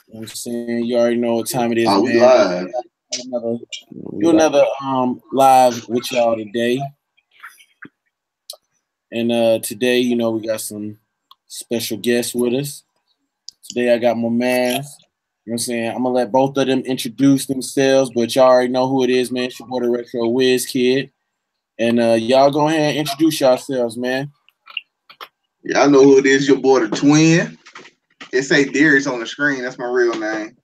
You know what I'm saying? You already know what time it is, Oh, we man. live. Do another live with y'all today. And today, you know, we got some special guests with us. Today I got my mans. You know what I'm saying? I'm gonna let both of them introduce themselves, but y'all already know who it is, man. It's your boy the Retro Wiz Kid. And y'all go ahead and introduce yourselves, man. Yeah, I know who it is. Your boy DaTwin. It say Darius on the screen. That's my real name.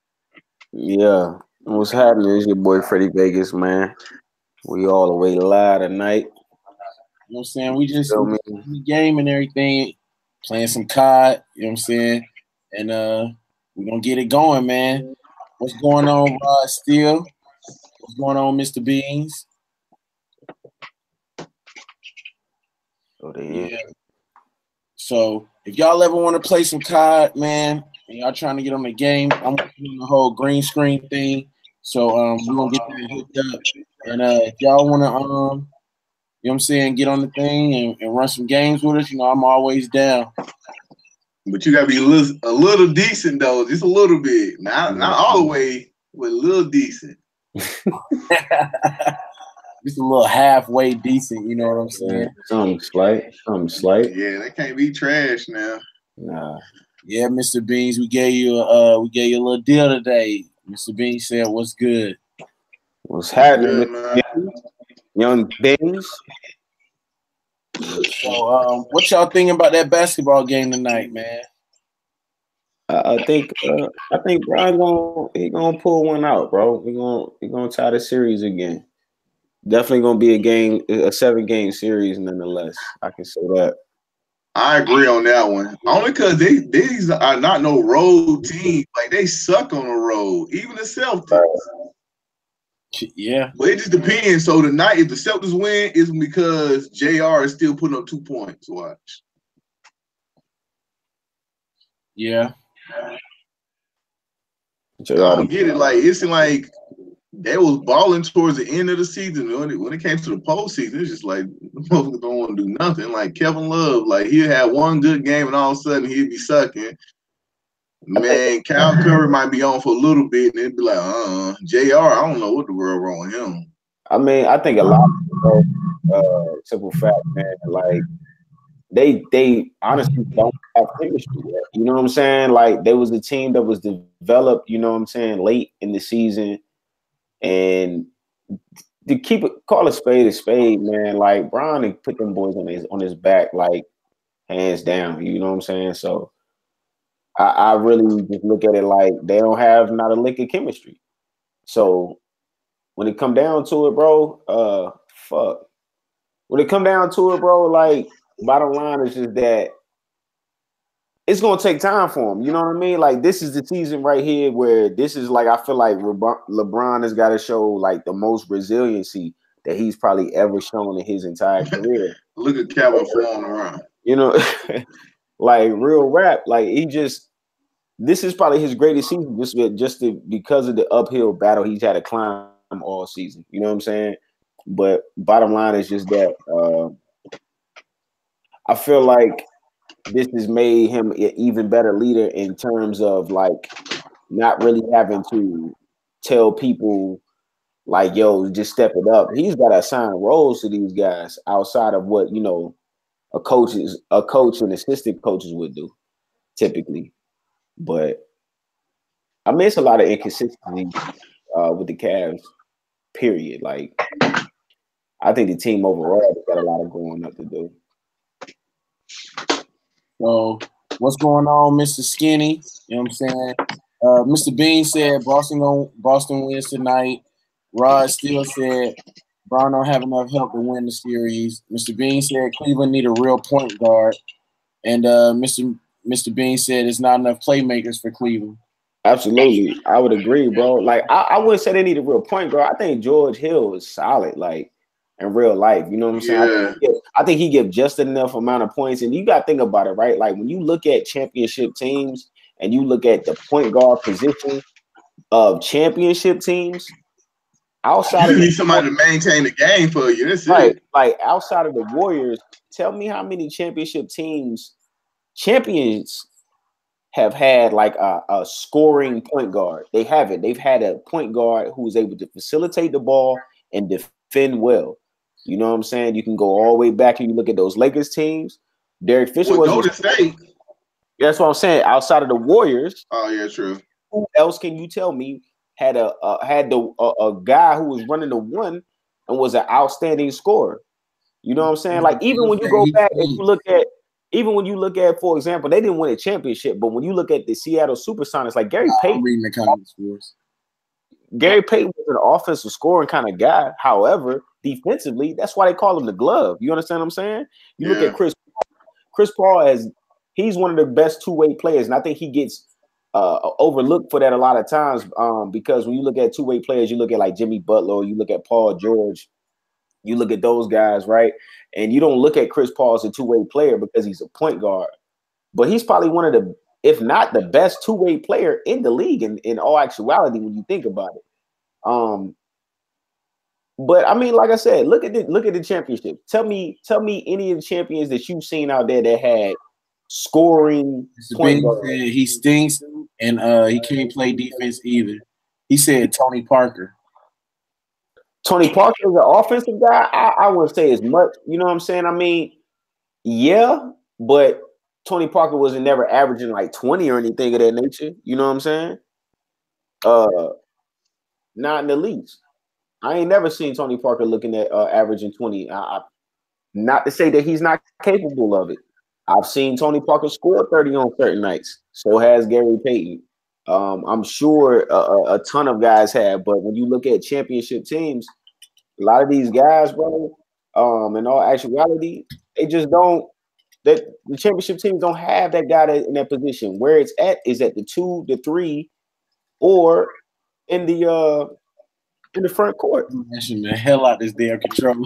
Yeah. What's happening is your boy Freddy Vegas, man. We all the way live tonight. You know what I'm saying? We just Feel me? the game and everything, playing some COD, you know what I'm saying? And we're gonna get it going, man. What's going on, Rod Steele? What's going on, Mr. Beans? Yeah. So if y'all ever want to play some COD, man, and y'all trying to get on the game, I'm doing the whole green screen thing. So we're gonna get that hooked up. And if y'all wanna you know what I'm saying, get on the thing and run some games with us, you know, I'm always down. But you gotta be a little decent though, just a little bit. Not all the way, but a little decent. Just a little halfway decent, you know what I'm saying? Something slight. Yeah, that can't be trash now. Nah. Yeah, Mr. Beans, we gave you a little deal today. Mr. Beans said, "What's good? What's happening, Good, Mr. Beans? Young Beans?" So, what y'all thinking about that basketball game tonight, man? I think Brian's gonna pull one out, bro. We're gonna tie the series again. Definitely gonna be a 7-game series, nonetheless. I can say that. I agree on that one. Only because these are not no road teams. Like they suck on the road. Even the Celtics. Yeah. But it just depends. So tonight, if the Celtics win, it's because JR is still putting up 2 points. Watch. Yeah. I don't get it. Like it's like they was balling towards the end of the season. When it came to the postseason, it's just like the motherfuckers don't want to do nothing. Like Kevin Love, like he'd have one good game and all of a sudden he'd be sucking. Man, Kyle Curry might be on for a little bit and it'd be like, JR, I don't know what the world wrong with him. I mean, I think a lot of people, simple fact, man, like they honestly don't have chemistry yet. You know what I'm saying? Like there was a team that was developed, you know what I'm saying, late in the season. And to call a spade, man, like Bron put them boys on his back, like hands down. You know what I'm saying? So I really just look at it like they don't have not a lick of chemistry. So when it come down to it, bro, fuck. When it come down to it, bro, like bottom line is just that it's gonna take time for him. You know what I mean? Like this is the season right here where this is like I feel like LeBron has got to show like the most resiliency that he's probably ever shown in his entire career. Look at Kevin falling around. You know, like real rap. Like this is probably his greatest season because of the uphill battle he's had to climb all season. You know what I'm saying? But bottom line is just that I feel like this has made him an even better leader in terms of like not really having to tell people like, yo, just step it up. He's got to assign roles to these guys outside of what, you know, a coach and assistant coaches would do typically. But I mean, it's a lot of inconsistency with the Cavs, period. Like, I think the team overall has got a lot of growing up to do. So, what's going on, Mr. Skinny? You know what I'm saying? Mr. Bean said Boston wins tonight. Rod Steele said Brown don't have enough help to win the series. Mr. Bean said Cleveland need a real point guard. And Mr. Bean said it's not enough playmakers for Cleveland. Absolutely. I would agree, bro. Like, I wouldn't say they need a real point guard. I think George Hill is solid, like, in real life. You know what I'm saying? Yeah. I think he gives just enough amount of points. And you got to think about it, right? Like, when you look at championship teams and you look at the point guard position of championship teams, outside you need somebody to maintain the game for you. That's right. It. Like, outside of the Warriors, tell me how many championship teams champions have had like a scoring point guard. They haven't. They've had a point guard who is able to facilitate the ball and defend well. You know what I'm saying? You can go all the way back and you look at those Lakers teams. Derek Fisher was Golden State. That's what I'm saying. Outside of the Warriors, oh yeah, true. Who else can you tell me had a guy who was running the one and was an outstanding scorer? You know what I'm saying? Like even when you go back and you look at, for example, they didn't win a championship, but when you look at the Seattle SuperSonics, like Gary Payton, reading the comments for us. Gary Payton was an offensive scoring kind of guy. However, defensively, that's why they call him the glove. You understand what I'm saying? You look at Chris Paul he's one of the best two-way players, and I think he gets overlooked for that a lot of times because when you look at two-way players, you look at like Jimmy Butler, or you look at Paul George, you look at those guys, right? And you don't look at Chris Paul as a two-way player because he's a point guard. But he's probably one of the, if not the best two-way player in the league in all actuality when you think about it. But I mean, like I said, look at the championship. Tell me any of the champions that you've seen out there that had scoring point guard. He stinks and he can't play defense either. He said Tony Parker. Tony Parker is an offensive guy. I wouldn't say as much. You know what I'm saying? I mean, yeah, but Tony Parker wasn't never averaging like 20 or anything of that nature. You know what I'm saying? Not in the least. I ain't never seen Tony Parker looking at averaging 20. Not to say that he's not capable of it. I've seen Tony Parker score 30 on certain nights. So has Gary Payton. I'm sure a ton of guys have, but when you look at championship teams, a lot of these guys, bro, in all actuality, they just don't. That the championship teams don't have that guy in that position. Where it's at is at the 2, the 3, or in the front court. Mashing the hell out this damn controller.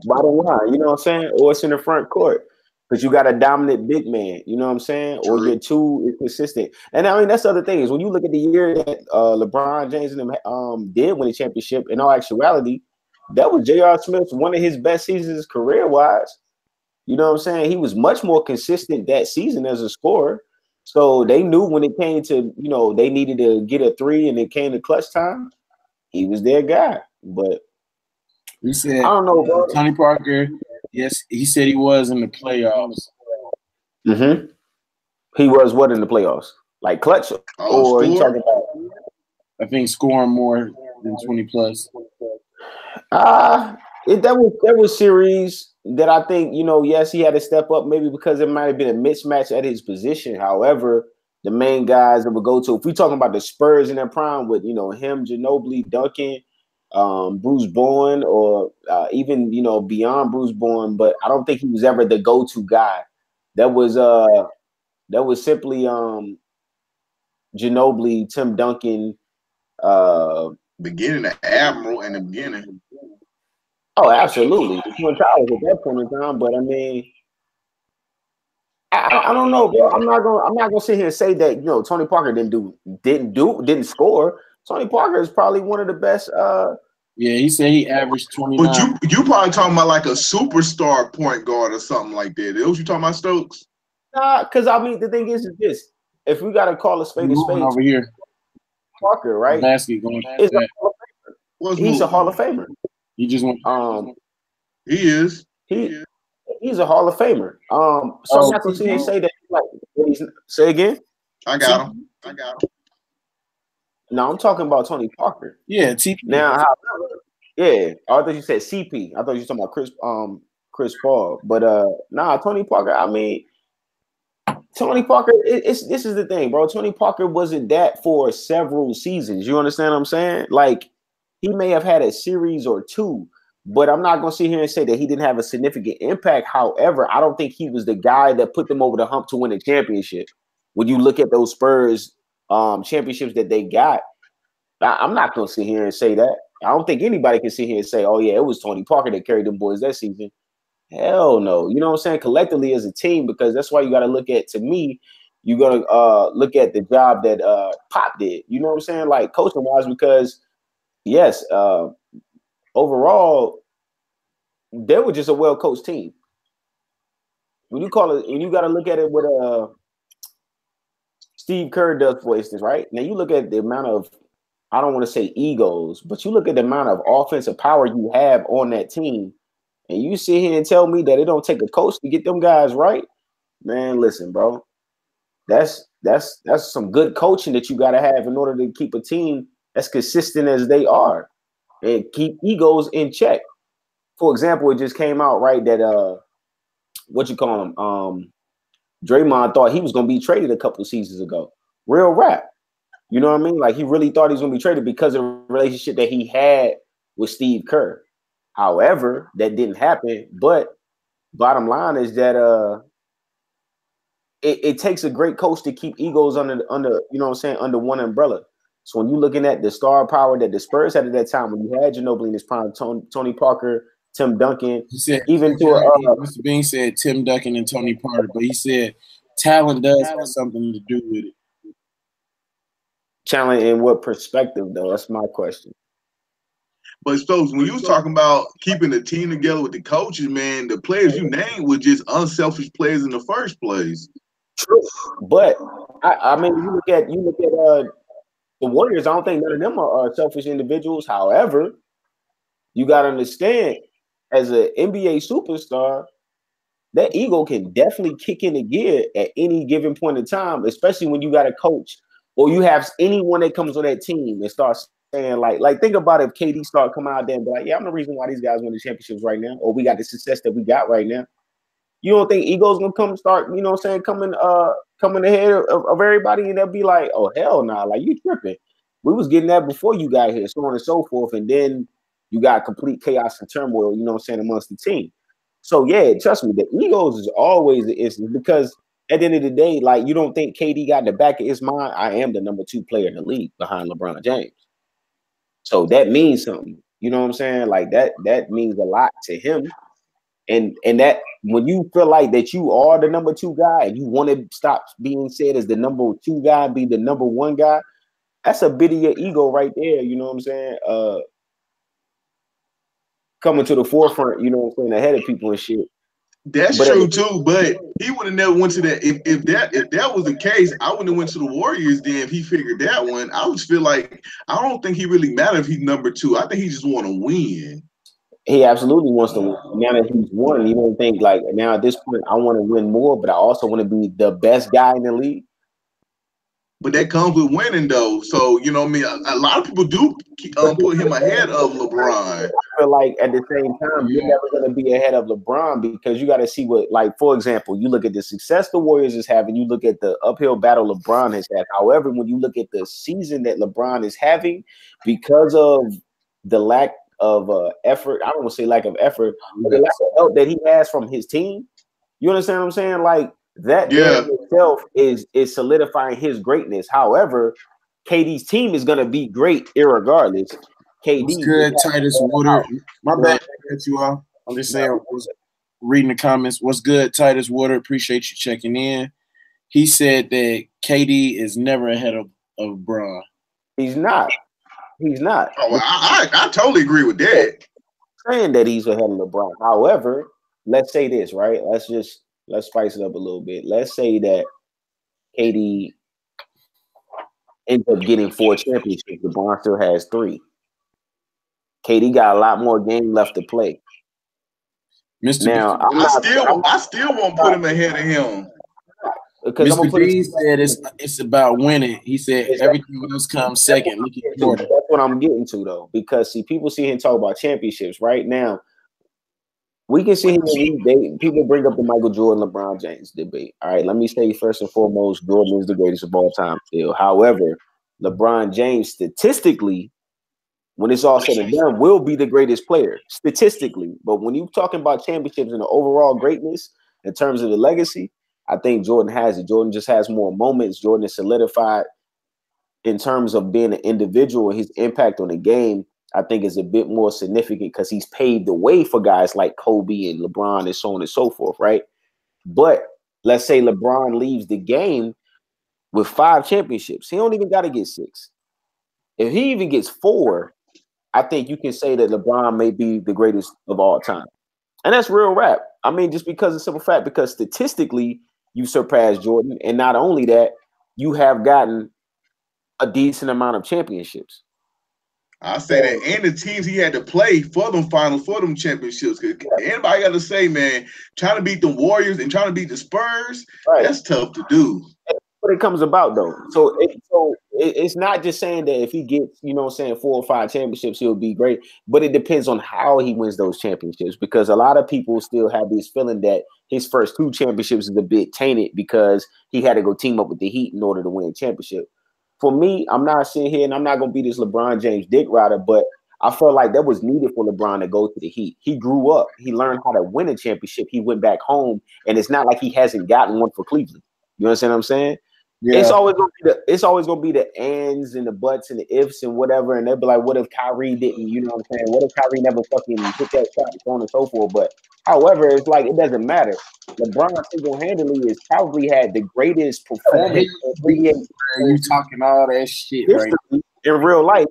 Bottom line, you know what I'm saying? Or it's in the front court. Because you got a dominant big man, you know what I'm saying? Or your 2 is consistent. And I mean, that's the other thing is when you look at the year that LeBron James and them did win a championship, in all actuality, that was J.R. Smith's one of his best seasons career-wise. You know what I'm saying? He was much more consistent that season as a scorer. So they knew when it came to, they needed to get a 3 and it came to clutch time, he was their guy. But he said, I don't know, bro. Tony Parker, yes, he said he was in the playoffs. Mm-hmm. He was what in the playoffs? Like clutch? Or you talking about? I think scoring more than 20 plus. That was series that I think, yes, he had to step up maybe because it might have been a mismatch at his position. However, the main guys that would go to, if we're talking about the Spurs in their prime with, him, Ginobili, Duncan, Bruce Bowen, or even, beyond Bruce Bowen, but I don't think he was ever the go-to guy. That was simply Ginobili, Tim Duncan, beginning of Admiral in the beginning. Oh, absolutely. Twin Towers at that point in time, but I mean, I don't know, bro. I'm not gonna sit here and say that Tony Parker didn't score. Tony Parker is probably one of the best. Yeah, he said he averaged 29. But you probably talking about like a superstar point guard or something like that. Is what you talking about, Stokes? Nah, because I mean the thing is this: if we gotta call a spade over here, Parker, right? Basket going. He's a Hall of Famer. He just went. He is. He's a Hall of Famer. So I'm not gonna sit here and say that. Like, say again. I got him. No, I'm talking about Tony Parker. Yeah, TP. Now, I thought you said CP. I thought you were talking about Chris Paul. But Tony Parker. I mean, Tony Parker. This is the thing, bro. Tony Parker wasn't that for several seasons. You understand what I'm saying? Like, he may have had a series or 2, but I'm not gonna sit here and say that he didn't have a significant impact. However, I don't think he was the guy that put them over the hump to win a championship. When you look at those Spurs championships that they got, I'm not gonna sit here and say that. I don't think anybody can sit here and say, "Oh yeah, it was Tony Parker that carried them boys that season." Hell no. You know what I'm saying? Collectively as a team, because that's why you got to look at. To me, you got to look at the job that Pop did. You know what I'm saying? Like coaching wise, because yes, overall, they were just a well coached team. When you got to look at it with Steve Kerr does, for instance, right? Now you look at the amount of, I don't want to say egos, but you look at the amount of offensive power you have on that team, and you sit here and tell me that it don't take a coach to get them guys right. Man, listen, bro. That's some good coaching that you got to have in order to keep a team as consistent as they are and keep egos in check. For example, it just came out, right, that what you call him? Draymond thought he was gonna be traded a couple of seasons ago. Real rap. You know what I mean? Like he really thought he was gonna be traded because of the relationship that he had with Steve Kerr. However, that didn't happen. But bottom line is that it takes a great coach to keep egos under you know what I'm saying, under one umbrella. So when you're looking at the star power that the Spurs had at that time, when you had Ginobili in his prime, Tony Parker, Tim Duncan, He said, even to Mr. Bean said Tim Duncan and Tony Parker, but he said talent does have something to do with it. talent in what perspective, though? That's my question. But Stokes, when you was talking about keeping the team together with the coaches, man, the players you named were just unselfish players in the first place. True, but I mean, you look at the Warriors. I don't think none of them are selfish individuals. However, you got to understand, as an NBA superstar, that ego can definitely kick in the gear at any given point in time, especially when you got a coach or you have anyone that comes on that team and starts saying like think about if KD start coming out there and be like, yeah, I'm the reason why these guys win the championships right now, or we got the success that we got right now. You don't think ego's gonna come start, you know what I'm saying, coming ahead of everybody, and they'll be like, oh hell nah, like you tripping. We was getting that before you got here, so on and so forth, and then you got complete chaos and turmoil, you know what I'm saying, amongst the team. So yeah, trust me, the egos is always the issue because at the end of the day, like you don't think KD got in the back of his mind, I am the number 2 player in the league behind LeBron James. So that means something. You know what I'm saying? Like that means a lot to him. And that when you feel like that you are the number 2 guy and you want to stop being said as the number 2 guy, be the number 1 guy, that's a bit of your ego right there. You know what I'm saying? Coming to the forefront, you know what I'm saying, ahead of people and shit. That's true too, but he would have never went to that. If that was the case, I wouldn't have went to the Warriors then if he figured that one. I would feel like I don't think he really mattered if he's number 2. I think he just want to win. He absolutely wants to win. Now that he's won, you don't think like now at this point I want to win more, but I also want to be the best guy in the league. But that comes with winning, though. So, you know what I mean? A lot of people do put him ahead of LeBron. I feel like at the same time, you're never going to be ahead of LeBron because you got to see what, like, for example, you look at the success the Warriors is having, you look at the uphill battle LeBron has had. However, when you look at the season that LeBron is having, because of the lack of effort, I don't want to say lack of effort, but the lack of help that he has from his team, you understand what I'm saying? Like, that in itself is solidifying his greatness. However, KD's team is gonna be great irregardless. KD, what's good, Titus Woodard? My bad, cut you off. I'm just saying, was reading the comments. What's good, Titus Woodard? Appreciate you checking in. He said that KD is never ahead of LeBron. He's not. He's not. Oh, I totally agree with that. Saying that he's ahead of LeBron. However, let's say this, right? Let's spice it up a little bit. Let's say that KD ends up getting 4 championships. LeBron still has 3. KD got a lot more game left to play. Now, I still won't put him ahead of him. Mr. B said it's about winning. He said everything else comes second. Look at Jordan. That's what I'm getting to, though, because see, people see him talk about championships right now. We can see people bring up the Michael Jordan, LeBron James debate. All right, let me say first and foremost, Jordan is the greatest of all time still. However, LeBron James statistically, when it's all said and done, will be the greatest player statistically. But when you're talking about championships and the overall greatness in terms of the legacy, I think Jordan has it. Jordan just has more moments. Jordan is solidified in terms of being an individual and his impact on the game. I think is a bit more significant because he's paved the way for guys like Kobe and LeBron and so on and so forth, right? But let's say LeBron leaves the game with 5 championships. He don't even got to get 6. If he even gets 4, I think you can say that LeBron may be the greatest of all time. And that's real rap. I mean, just because of the simple fact, because statistically you surpass Jordan. And not only that, you have gotten a decent amount of championships. I say that, and the teams he had to play for them finals, for them championships. Anybody got to say, man, trying to beat the Warriors and trying to beat the Spurs, that's tough to do. What it comes about though. So it's not just saying that if he gets, 4 or 5 championships, he'll be great. But it depends on how he wins those championships, because a lot of people still have this feeling that his first 2 championships is a bit tainted because he had to go team up with the Heat in order to win a championship. For me, I'm not sitting here and I'm not going to be this LeBron James dick rider, but I felt like that was needed for LeBron to go to the Heat. He grew up. He learned how to win a championship. He went back home, and it's not like he hasn't gotten one for Cleveland. You understand what I'm saying? Yeah. It's always gonna be the ands and the buts and the ifs and whatever, and they'll be like, what if Kyrie didn't? You know what I'm saying? What if Kyrie never fucking hit that shot and so on and so forth? But however, it's like it doesn't matter. LeBron single-handedly has probably had the greatest performance. You talking all that shit right in real life.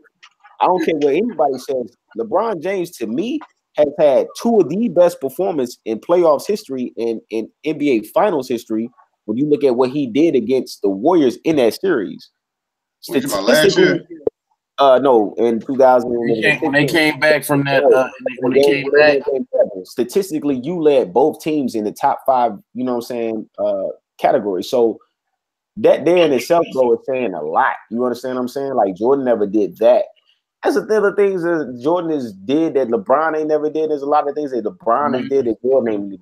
I don't care what anybody says. LeBron James, to me, has had 2 of the best performances in playoffs history and in NBA Finals history. When you look at what he did against the Warriors in that series, last year? No, in 2000. When they came back from that, when they came back, statistically, you led both teams in the top 5. You know what I'm saying? Category. So that there in itself, though, is saying a lot. You understand what I'm saying? Like Jordan never did that. That's the other things that Jordan did that LeBron ain't never did. There's a lot of things that LeBron did that Jordan ain't did.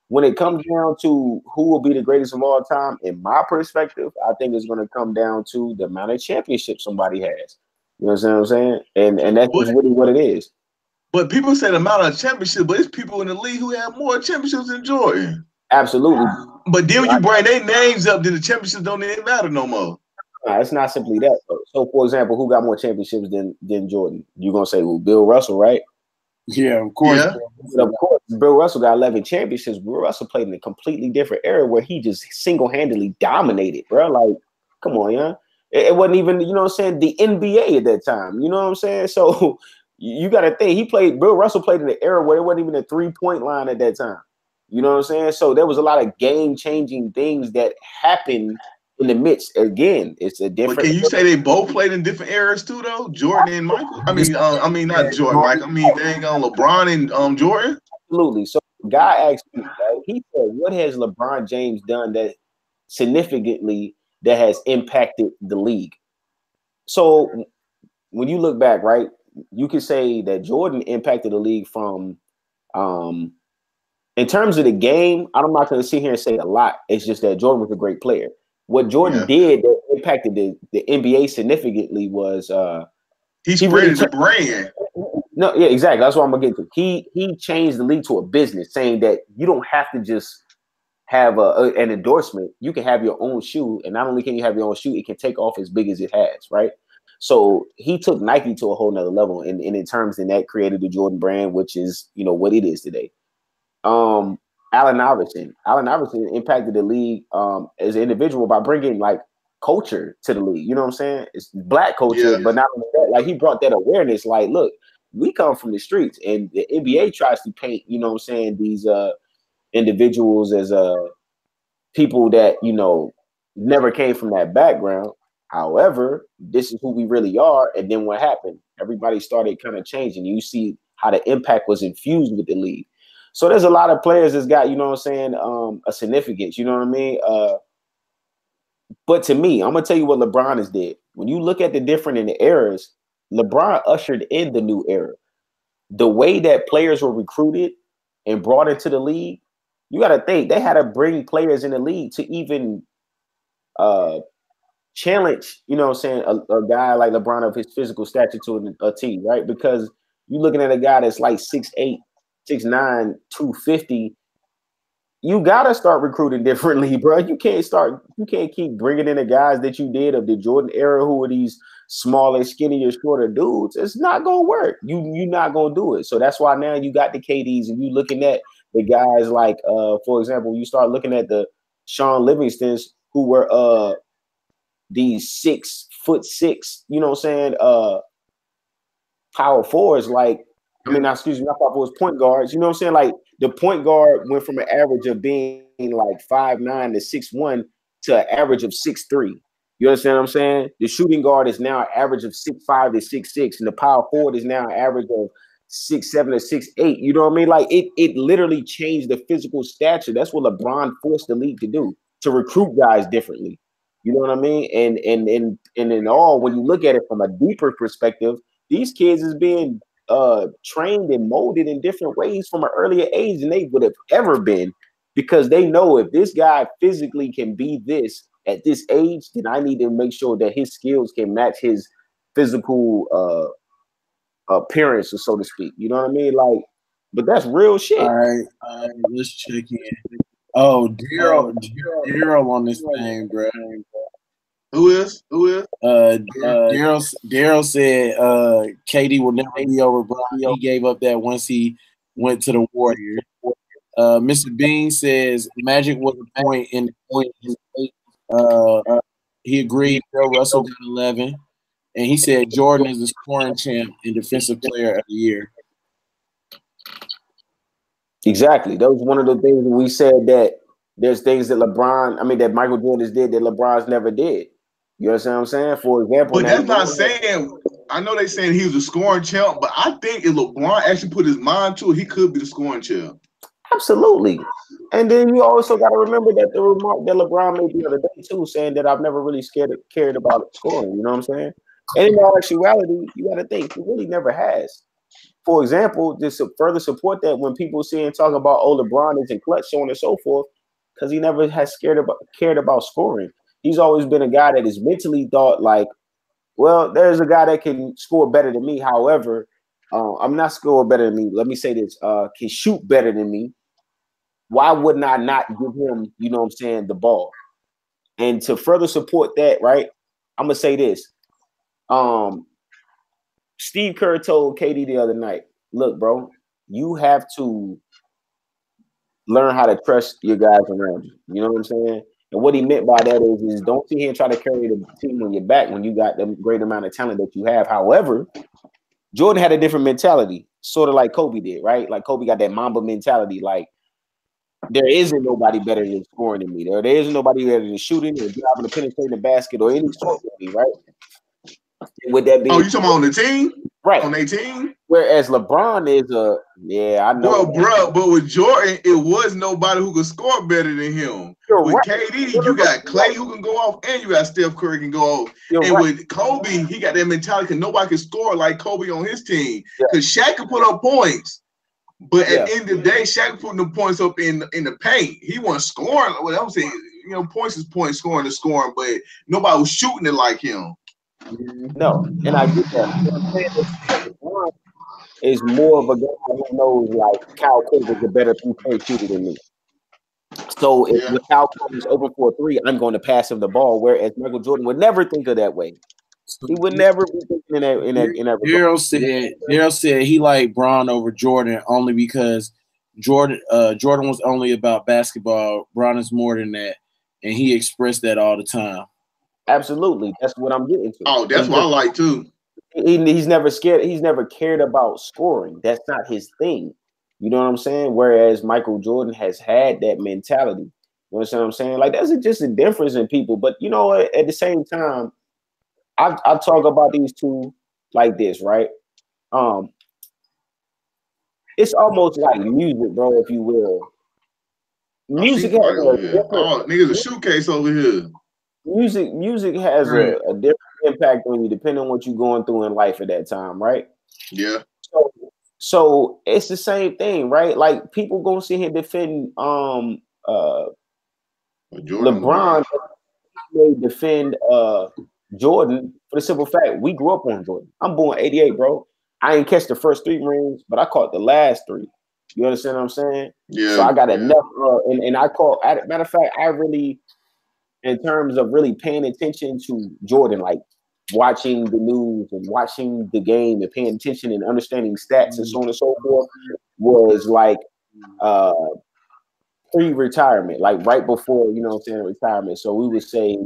When it comes down to who will be the greatest of all time, in my perspective, I think it's going to come down to the amount of championships somebody has. You know what I'm saying? And that's just really what it is. But people say the amount of championships, but it's people in the league who have more championships than Jordan. Absolutely. But then when you bring their names up, then the championships don't even matter no more. Nah, it's not simply that. So, for example, who got more championships than Jordan? You're going to say, well, Bill Russell, right? Yeah, of course. Yeah. Of course, Bill Russell got 11 championships. Bill Russell played in a completely different era where he just single-handedly dominated, bro. Like, come on, yeah. It wasn't even, you know what I'm saying, the NBA at that time. You know what I'm saying? So you got to think, Bill Russell played in an era where it wasn't even a 3-point line at that time. You know what I'm saying? So there was a lot of game-changing things that happened in the midst. Again, it's a different. But can you say they both played in different eras too, though? Jordan and Michael. I mean, not Jordan, Michael. I mean, dang on LeBron and Jordan. Absolutely. So, guy asked me, right? He said, "What has LeBron James done that significantly that has impacted the league?" So, when you look back, right, you can say that Jordan impacted the league from, in terms of the game. I'm not going to sit here and say a lot. It's just that Jordan was a great player. What Jordan did that impacted the NBA significantly was he spread the brand. No, yeah, exactly. That's what I'm gonna get to. He changed the league to a business, saying that you don't have to just have an endorsement. You can have your own shoe, and not only can you have your own shoe, it can take off as big as it has, right? So he took Nike to a whole nother level, and in terms, and that created the Jordan brand, which is what it is today. Allen Iverson impacted the league as an individual by bringing like culture to the league. You know what I'm saying? It's black culture, but not only that, like he brought that awareness. Like, look, we come from the streets, and the NBA tries to paint, these individuals as people that never came from that background. However, this is who we really are. And then what happened? Everybody started kind of changing. You see how the impact was infused with the league. So there's a lot of players that's got, a significance, you know what I mean? But to me, I'm going to tell you what LeBron has did. When you look at the different in the eras, LeBron ushered in the new era. The way that players were recruited and brought into the league, you got to think they had to bring players in the league to even challenge, a guy like LeBron of his physical stature to a T, right? Because you're looking at a guy that's like 6'8", 6'9", 250. You gotta start recruiting differently, bro. You can't keep bringing in the guys that you did of the Jordan era, who are these smaller, skinnier, shorter dudes. It's not gonna work. You're not gonna do it. So that's why now you got the KDs, and you looking at the guys like, for example, you start looking at the Sean Livingstons, who were these 6'6", power forwards, like. Not power forwards, point guards. You know what I'm saying? Like the point guard went from an average of being like 5'9" to 6'1" to an average of 6'3". You understand what I'm saying? The shooting guard is now an average of 6'5" to 6'6", and the power forward is now an average of 6'7" to 6'8". You know what I mean? Like it literally changed the physical stature. That's what LeBron forced the league to do, to recruit guys differently. You know what I mean? And in all, when you look at it from a deeper perspective, these kids is being trained and molded in different ways from an earlier age than they would have ever been, because they know if this guy physically can be this at this age, then I need to make sure that his skills can match his physical appearance, or so to speak. You know what I mean? Like, but that's real shit. All right, let's check in. Oh, Daryl on this thing, bro. Who is? Daryl said KD will never be over Bron. He gave up that once he went to the Warriors. Mr. Bean says Magic was a point in the he agreed. Bill Russell got 11, and he said Jordan is the scoring champ and defensive player of the year. Exactly. That was one of the things we said, that there's things that that Michael Jordan did that LeBron's never did. You understand what I'm saying? For example, but that's not saying. I know they're saying he was a scoring champ, but I think if LeBron actually put his mind to it, he could be the scoring champ. Absolutely. And then you also got to remember that the remark that LeBron made the other day too, saying that I've never really cared about scoring. You know what I'm saying? And in all actuality, you got to think he really never has. For example, just to further support that, when people see and talk about, oh, LeBron isn't clutch, so on and so forth, because he never has cared about scoring. He's always been a guy that is mentally thought like, well, there's a guy that can score better than me. However, I'm not scoring better than me. Let me say this: can shoot better than me. Why wouldn't I not give him, you know what I'm saying, the ball? And to further support that, right, I'm gonna say this. Steve Kerr told KD the other night, look, bro, you have to learn how to trust your guys around you. You know what I'm saying? And what he meant by that is don't sit here and try to carry the team on your back when you got the great amount of talent that you have. However, Jordan had a different mentality, sort of like Kobe did, right? Like Kobe got that Mamba mentality, like, there isn't nobody better than scoring than me. There isn't nobody better than shooting or driving to penetrate the basket or any sort of me, right? And with that being, you talking about on the team? Right. On their team? Whereas LeBron is I know. Well, bro, but with Jordan, it was nobody who could score better than him. With KD, you got Clay who can go off, and you got Steph Curry can go off. With Kobe, he got that mentality because nobody can score like Kobe on his team. Because Shaq can put up points. But at the end of the day, Shaq putting the points up in the paint. He wasn't scoring. What I'm saying, points is points, scoring is scoring, but nobody was shooting it like him. No, and I get that. LeBron is more of a guy who knows, like, Kyle Korver's a better three-point shooter than me. So if Kyle Korver's open for a three, I'm going to pass him the ball. Whereas Michael Jordan would never think of that way. He would never be thinking in that Daryl said he liked Bron over Jordan only because Jordan was only about basketball. Bron is more than that, and he expressed that all the time. Absolutely, that's what I'm getting to. Oh, that's what I like too. He's never scared. He's never cared about scoring. That's not his thing. You know what I'm saying? Whereas Michael Jordan has had that mentality. You understand what I'm saying? Like, that's just a difference in people. But at the same time, I talk about these two like this, right? It's almost like music, bro, if you will. Music has niggas a showcase over here. Music has a different impact on you depending on what you're going through in life at that time, right? Yeah. So it's the same thing, right? Like, people gonna sit here and defend LeBron. They defend Jordan for the simple fact we grew up on Jordan. I'm born 88, bro. I ain't catch the first 3 rings, but I caught the last 3. You understand what I'm saying? Yeah. So I got enough, and I caught. Matter of fact, I really, in terms of really paying attention to Jordan, like watching the news and watching the game and paying attention and understanding stats and so on and so forth, was like pre-retirement, like right before, retirement. So we would say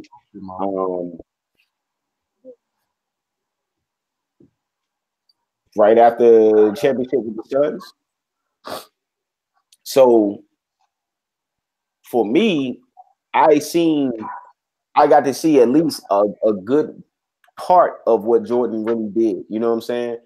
right after the championship with the Suns. So for me, I seen I got to see at least a good part of what Jordan really did. You know what I'm saying?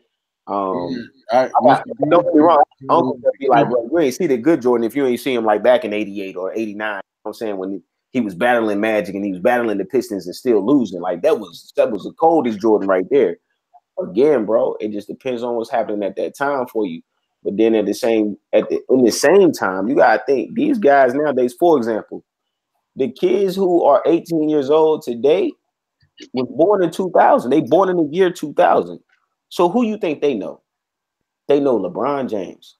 Don't get me wrong. Uncle would be like, bro, you ain't see the good Jordan if you ain't see him like back in '88 or '89. You know what I'm saying? When he was battling Magic and he was battling the Pistons and still losing. Like that was the coldest Jordan right there. Again, bro, it just depends on what's happening at that time for you. But then in the same time, you gotta think these guys nowadays, for example, the kids who are 18 years old today was born in 2000. They born in the year 2000. So who you think they know? They know LeBron James.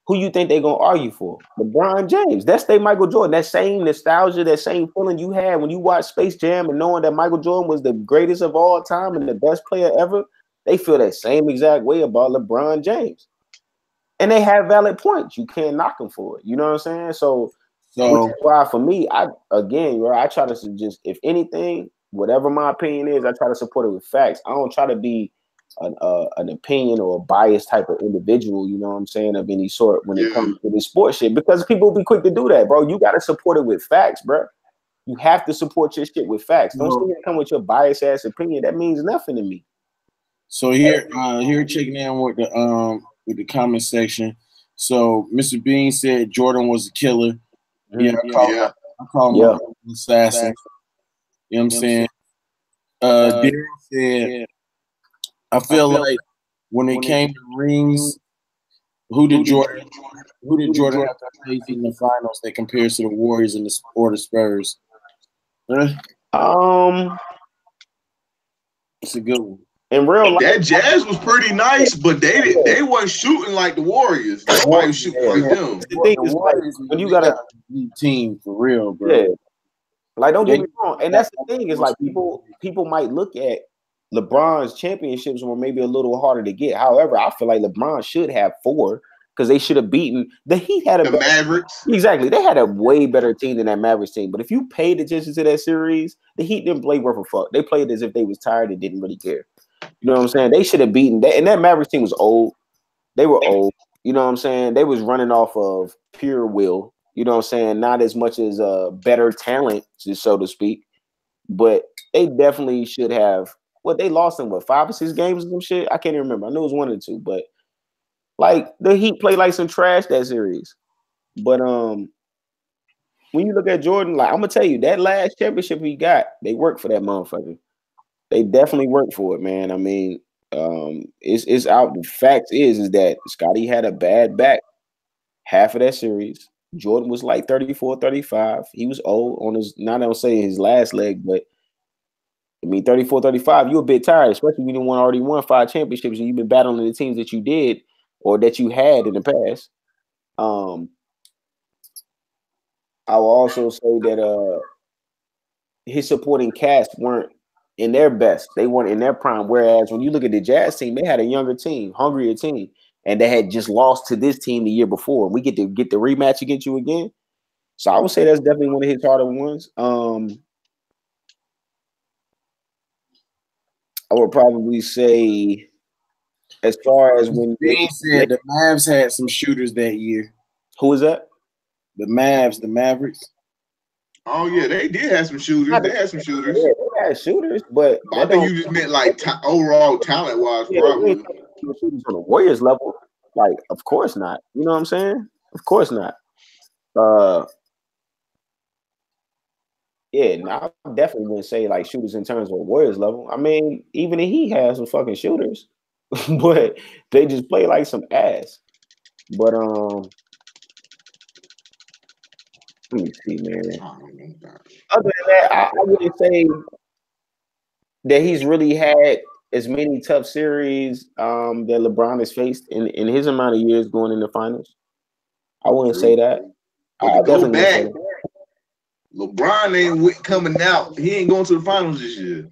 Who you think they gonna argue for? LeBron James. That's they Michael Jordan. That same nostalgia, that same feeling you had when you watched Space Jam and knowing that Michael Jordan was the greatest of all time and the best player ever. They feel that same exact way about LeBron James. And they have valid points. You can't knock them for it. You know what I'm saying? So which is why for me, I try to just, if anything, whatever my opinion is, I try to support it with facts. I don't try to be an opinion or a biased type of individual, you know what I'm saying, of any sort when it comes to this sports shit, because people will be quick to do that, bro. You got to support it with facts, bro. You have to support your shit with facts. Don't sit here and come with your biased ass opinion. That means nothing to me. So here checking in with the comment section. So Mr. Bean said Jordan was a killer. Yeah, I call him an assassin. You know what I'm saying? Darren said, I feel like when it came to rings, who did Jordan have to face in the finals that compares to the Warriors and the Spurs? It's a good one. In real life, that Jazz was pretty nice, but they weren't shooting like the Warriors. Nobody was shooting like them. The thing is, like, when you got a team for real, bro. Yeah. Like, don't get me wrong, and that's the thing is, like, people might look at LeBron's championships were maybe a little harder to get. However, I feel like LeBron should have 4 because they should have beaten the Heat. Had the Mavericks. Exactly, they had a way better team than that Mavericks team. But if you paid attention to that series, the Heat didn't play worth a fuck. They played as if they was tired and didn't really care. You know what I'm saying? They should have beaten that. And that Mavericks team was old. They were old. You know what I'm saying? They was running off of pure will. You know what I'm saying? Not as much as better talent, so to speak. But they definitely should have. They lost in 5 or 6 games or some shit? I can't even remember. I know it was 1 or 2. But like the Heat played like some trash that series. But when you look at Jordan, like I'm gonna tell you, that last championship he got, they worked for that motherfucker. They definitely worked for it, man. I mean, it's out. The fact is that Scotty had a bad back half of that series. Jordan was like 34, 35. He was old on his, not I'll say his last leg, but I mean 34, 35, you're a bit tired, especially when you already won 5 championships and you've been battling the teams that you did or that you had in the past. I will also say that his supporting cast weren't in their best. They weren't in their prime. Whereas when you look at the Jazz team, they had a younger team, hungrier team, and they had just lost to this team the year before. We get the rematch against you again. So I would say that's definitely one of his harder ones. I would probably say, as far as when Bean said the Mavs had some shooters that year. Who is that? The Mavericks. Oh yeah, they did have some shooters. They had some shooters. Yeah, they had shooters, but I think you just meant like overall talent wise, probably. Shooters on the Warriors level, like of course not. You know what I'm saying? Of course not. Yeah, no, I definitely wouldn't say like shooters in terms of Warriors level. I mean, even he has some fucking shooters, but they just play like some ass. But let me see, man. Other than that, I wouldn't say that he's really had as many tough series that LeBron has faced in his amount of years going in the finals. I wouldn't say that. I definitely go back. LeBron ain't coming out. He ain't going to the finals this year.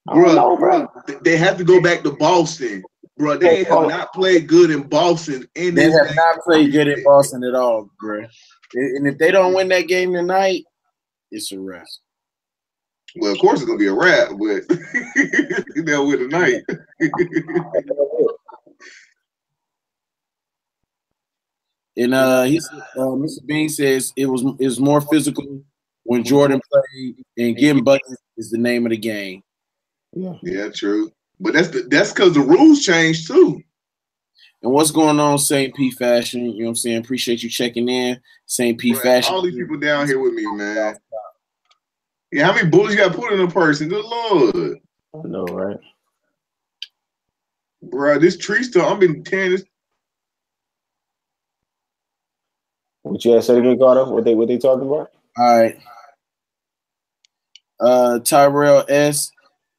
Bro, they have to go back to Boston. Bro, they have not played good in Boston. They have not played good in Boston at all, bro. And if they don't win that game tonight, it's a wrap. Well, of course it's gonna be a wrap, but they'll win tonight. And Mr. Bean says it was more physical when Jordan played, and getting buckets is the name of the game. Yeah, true. But that's because the rules changed too. And what's going on, St. P Fashion? You know what I'm saying? Appreciate you checking in, St. P Fashion. All these people down here with me, man. Yeah, how many bullets you got put in a person? Good Lord. I know, right? Bro, this tree stump, I've been tearing this. What you had said again, Carter? What they talking about? All right. Tyrell S.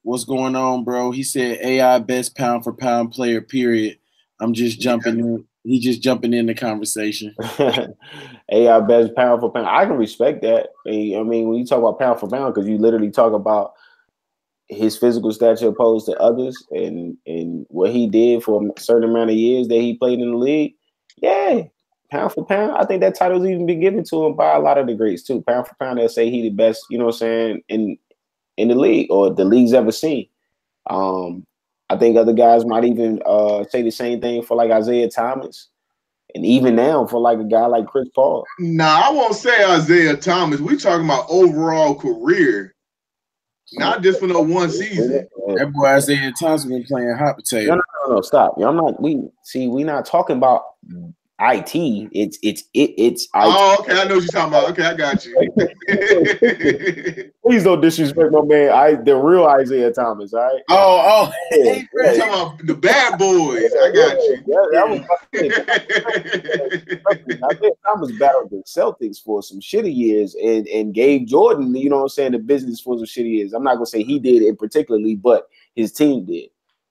What's going on, bro? He said AI best pound for pound player, period. I'm just jumping in. He just jumping in the conversation. AI best pound for pound. I can respect that. I mean, when you talk about pound for pound, because you literally talk about his physical stature opposed to others and what he did for a certain amount of years that he played in the league. Yeah, pound for pound. I think that title's even been given to him by a lot of the greats too. Pound for pound, they'll say he the best, you know what I'm saying, in the league or the league's ever seen. I think other guys might even say the same thing for like Isaiah Thomas. And even now for like a guy like Chris Paul. Nah, I won't say Isaiah Thomas. We talking about overall career. Not just for no one season. That boy Isaiah Thomas been playing hot potato. No, stop. I'm not. We not talking about IT. It's IT. Oh, okay. I know what you're talking about. Okay, I got you. Please don't disrespect my man. The real Isaiah Thomas. All right. Oh. Hey, you're talking about the bad boys. I got you. Isaiah Thomas battled the Celtics for some shitty years and gave Jordan, you know what I'm saying, the business for some shitty years. I'm not gonna say he did it particularly, but his team did.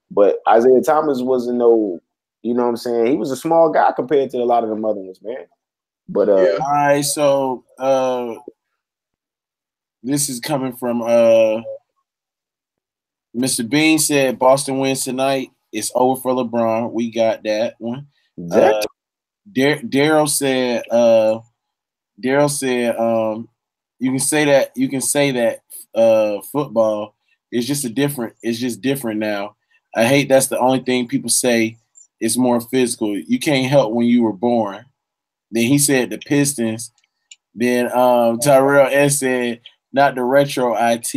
But Isaiah Thomas wasn't no, you know what I'm saying? He was a small guy compared to a lot of them other ones, man. But all right, so this is coming from Mr. Bean said Boston wins tonight. It's over for LeBron. We got that one. Daryl said you can say that football is just different now. I hate that's the only thing people say. It's more physical. You can't help when you were born. Then he said the Pistons. Then Tyrell S said not the retro IT.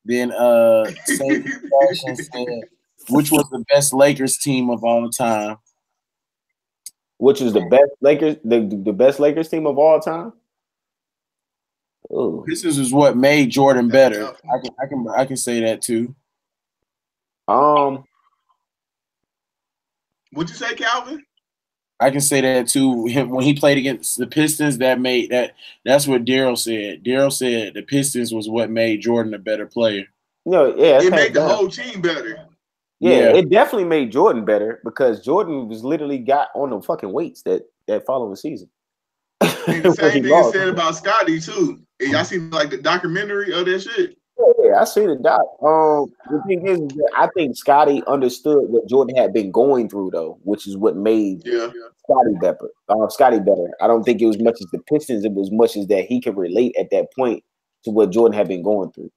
Then Saint Fashion said which was the best Lakers team of all time. Which is the best Lakers, the best Lakers team of all time? Ooh. Pistons is what made Jordan better. I can say that too. What'd you say, Calvin? I can say that too. When he played against the Pistons, that's what Daryl said. Daryl said the Pistons was what made Jordan a better player. No, yeah, it made the whole team better. Yeah, it definitely made Jordan better because Jordan was literally got on the fucking weights that following season. And the same thing is said about Scotty too. Y'all seen like the documentary of that shit? Yeah, I seen the doc. The thing is that I think Scotty understood what Jordan had been going through though, which is what made Scotty better. I don't think it was much as the Pistons, it was much as that he could relate at that point to what Jordan had been going through.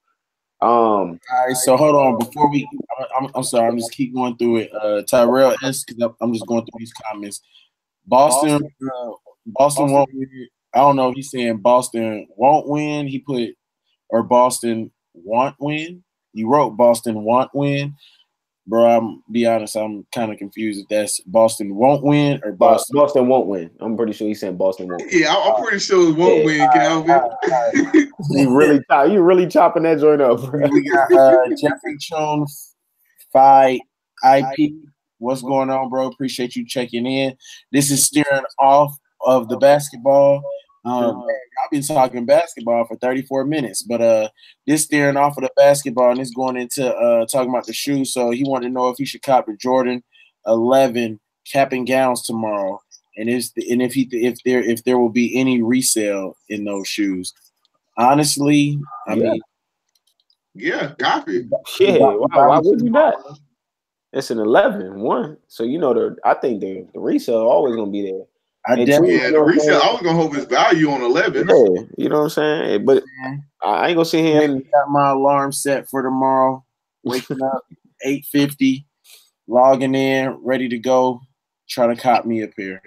All right, so hold on before I'm sorry, I'm just keep going through it. Tyrell S, because I'm just going through these comments. Boston won't win. I don't know if he's saying Boston won't win. He put or Boston want win. You wrote Boston want win. Bro, I'm be honest, I'm kind of confused if that's Boston won't win or Boston won't win. I'm pretty sure he's saying Boston won't win. Yeah, I'm pretty sure it won't win, Calvin. You really chopping that joint up. Bro. We got Jeffrey Chone, Phi IP. What's going on, bro? Appreciate you checking in. This is steering off of the basketball. I've been talking basketball for 34 minutes, but this steering off of the basketball and it's going into talking about the shoes. So he wanted to know if he should cop the Jordan 11 cap and gowns tomorrow, and if there will be any resale in those shoes. Honestly, I mean, yeah, copy. Yeah, why would you not? It's an 11-1, so you know I think the resale always gonna be there. The resale. I was gonna hope his value on 11. Yeah, you know what I'm saying. But I ain't gonna sit here and got my alarm set for tomorrow. Waking up 8:50, logging in, ready to go. Try to cop me a pair.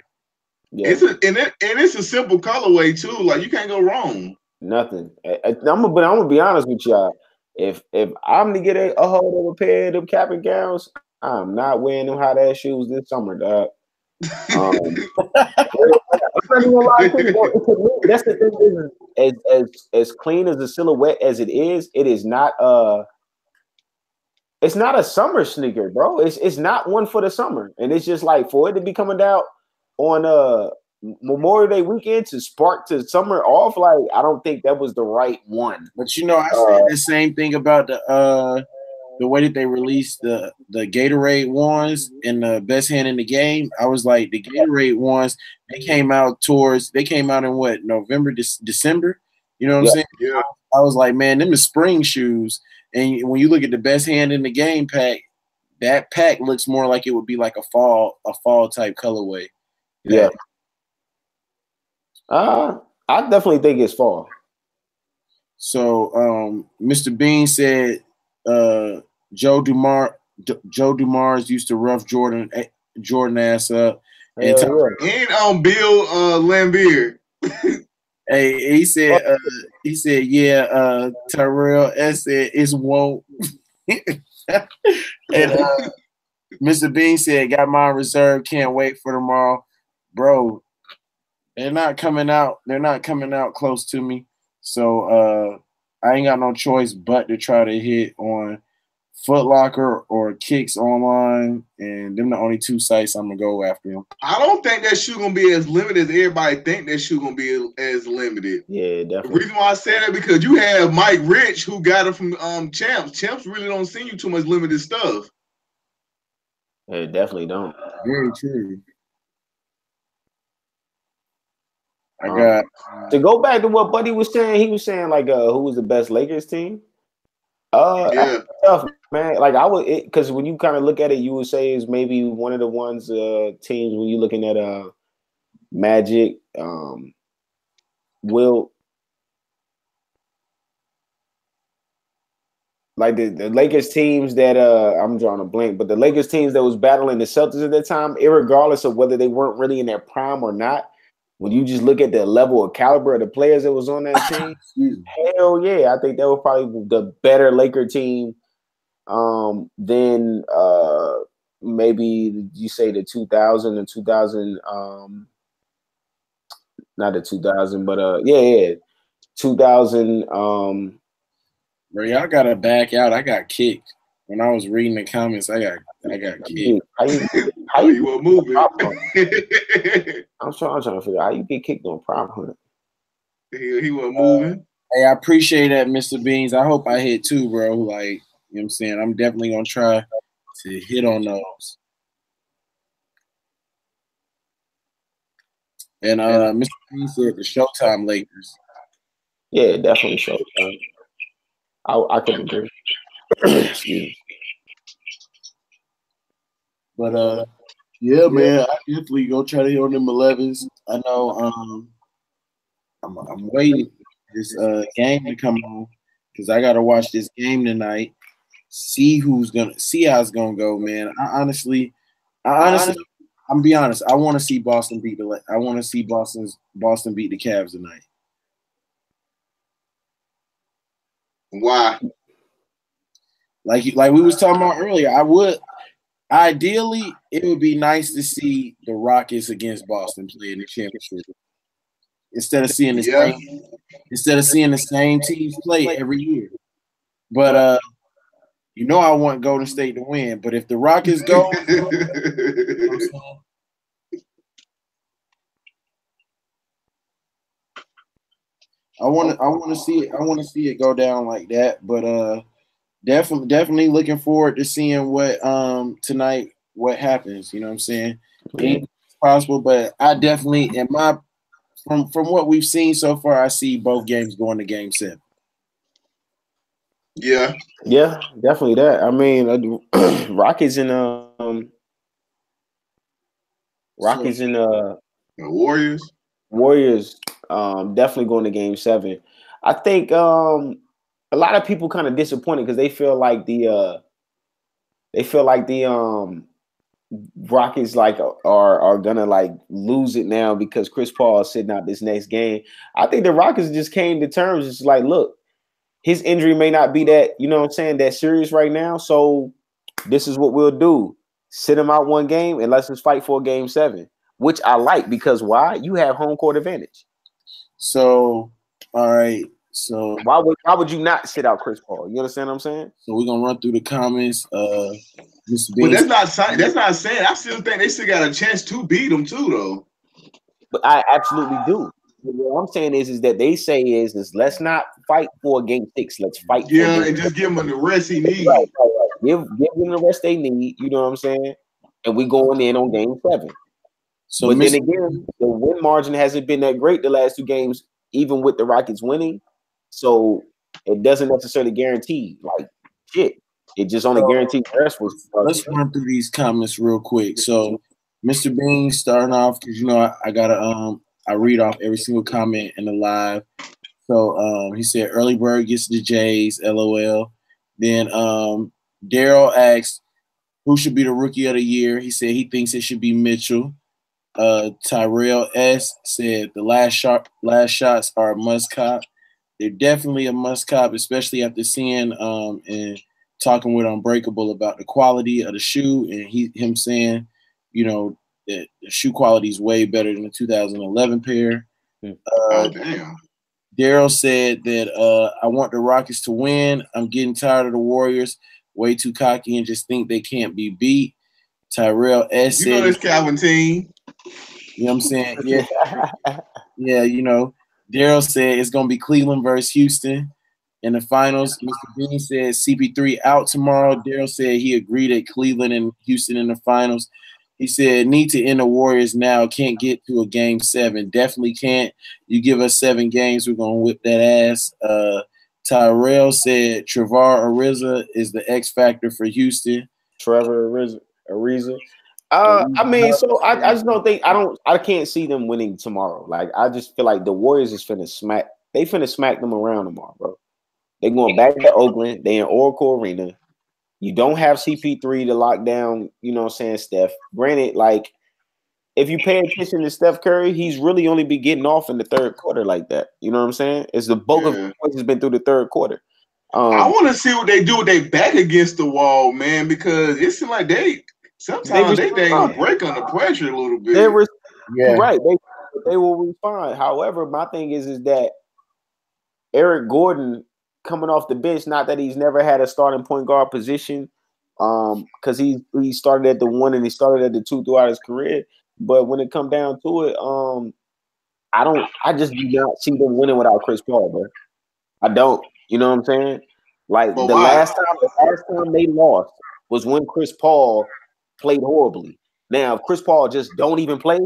Yeah. It's a simple colorway too. Like you can't go wrong. Nothing. But I'm gonna be honest with y'all. If I'm to get a hold of a pair of them cap and gowns, I'm not wearing them hot ass shoes this summer, dog. I'm not even gonna lie to you, though. That's the thing. As clean as the silhouette as it is not it's not a summer sneaker, bro. It's not one for the summer, and it's just like for it to be coming out on Memorial Day weekend to spark to summer off. Like I don't think that was the right one. But you know, I said the same thing about the way that they released the Gatorade ones and the best hand in the game. I was like, the Gatorade ones, they came out in what, November, December? You know what I'm saying? Yeah. I was like, man, them is spring shoes. And when you look at the best hand in the game pack, that pack looks more like it would be like a fall type colorway. Yeah. I definitely think it's fall. So Mr. Bean said Joe Dumars used to rough Jordan ass up. And Bill Lambier. Hey, he said, yeah, Tyrell S said it's won't. And Mr. Bean said, got mine reserved, can't wait for tomorrow. Bro, they're not coming out close to me. So I ain't got no choice but to try to hit on Foot Locker or Kicks Online, and them the only two sites I'm gonna go after them. I don't think that shoe gonna be as limited as everybody think that shoe gonna be as limited. Yeah, definitely. The reason why I say that because you have Mike Rich who got it from Champs. Champs really don't send you too much limited stuff. They definitely don't. Very true. I got to go back to what Buddy was saying. He was saying like, who was the best Lakers team? Yeah, tough, man. Like I would, because when you kind of look at it, you would say is maybe one of the ones teams when you're looking at Magic, Wilt, like the Lakers teams that I'm drawing a blank, but the Lakers teams that was battling the Celtics at that time, irregardless of whether they weren't really in their prime or not. When you just look at the level of caliber of the players that was on that team, hell yeah, I think that was probably the better Laker team than maybe you say the 2000 and 2000, not the 2000, but 2000. Bro, y'all gotta back out. I got kicked when I was reading the comments. I got kicked. How you were moving? I'm trying to figure out how you get kicked on Prop Hunt. He was moving. Hey, I appreciate that, Mr. Beans. I hope I hit too, bro. Like, you know what I'm saying? I'm definitely gonna try to hit on those. And Mr. Beans said the Showtime Lakers. Yeah, definitely Showtime. I could agree. Excuse me. But yeah, man, I definitely go try to hit on them 11s. I know I'm waiting for this game to come on because I gotta watch this game tonight. See how it's gonna go, man. I honestly, I'm gonna be honest. I want to see Boston beat Boston beat the Cavs tonight. Why? Like we was talking about earlier, ideally, it would be nice to see the Rockets against Boston play in the championship instead of seeing the same teams play every year. But I want Golden State to win. But if the Rockets go, I want to see it. I want to see it go down like that. But definitely looking forward to seeing what tonight what happens. You know what I'm saying? Anything's possible, but I definitely from what we've seen so far, I see both games going to Game 7. Yeah, definitely that. I mean, Rockets and Warriors. Definitely going to Game 7. I think a lot of people kind of disappointed because they feel like the Rockets like are gonna like lose it now because Chris Paul is sitting out this next game. I think the Rockets just came to terms. It's like, look, his injury may not be that, you know what I'm saying, that serious right now. So this is what we'll do. Sit him out one game and let's just fight for a game 7, which I like because why? You have home court advantage. So, all right. So why would you not sit out Chris Paul? You understand what I'm saying? So we're gonna run through the comments. But that's not saying. I still think they still got a chance to beat them too, though. But I absolutely do. What I'm saying is that they say is let's not fight for game 6. Let's fight. Yeah, and just give them the rest he needs. Right. Give them the rest they need. You know what I'm saying? And we going in on game 7. So, but then again, the win margin hasn't been that great the last 2 games, even with the Rockets winning. So it doesn't necessarily guarantee like shit. It just only guarantees rest was. Let's run through these comments real quick. So, Mr. Bean starting off because I gotta I read off every single comment in the live. So he said early bird gets the Jays, LOL. Then Daryl asked who should be the rookie of the year. He said he thinks it should be Mitchell. Tyrell S said the last shots are a must cop. They're definitely a must cop, especially after seeing and talking with Unbreakable about the quality of the shoe and him saying, that the shoe quality is way better than the 2011 pair. Damn. Daryl said that I want the Rockets to win. I'm getting tired of the Warriors, way too cocky and just think they can't be beat. Tyrell S said, this Calvin team. You know what I'm saying? Yeah. Yeah, Daryl said it's going to be Cleveland versus Houston in the finals. Mr. Bean said CP3 out tomorrow. Daryl said he agreed at Cleveland and Houston in the finals. He said, need to end the Warriors now. Can't get to a game 7. Definitely can't. You give us 7 games, we're going to whip that ass. Tyrell said Trevor Ariza is the X factor for Houston. Trevor Ariza. I mean, so I just don't think I can't see them winning tomorrow. Like I just feel like the Warriors is finna smack them around tomorrow, bro. They're going back to Oakland. They in Oracle Arena. You don't have CP3 to lock down, you know what I'm saying, Steph. Granted, like if you pay attention to Steph Curry, he's really only be getting off in the 3rd quarter like that. You know what I'm saying? It's the bulk of the points has been through the 3rd quarter. I want to see what they do with their back against the wall, man, because it seems like sometimes they gonna break under pressure a little bit. Right. They will respond. However, my thing is that Eric Gordon coming off the bench, not that he's never had a starting point guard position, because he started at the 1 and he started at the 2 throughout his career. But when it come down to it, I just do not see them winning without Chris Paul, bro. I don't. You know what I'm saying? Like the last time they lost was when Chris Paul played horribly. Now, if Chris Paul just don't even play,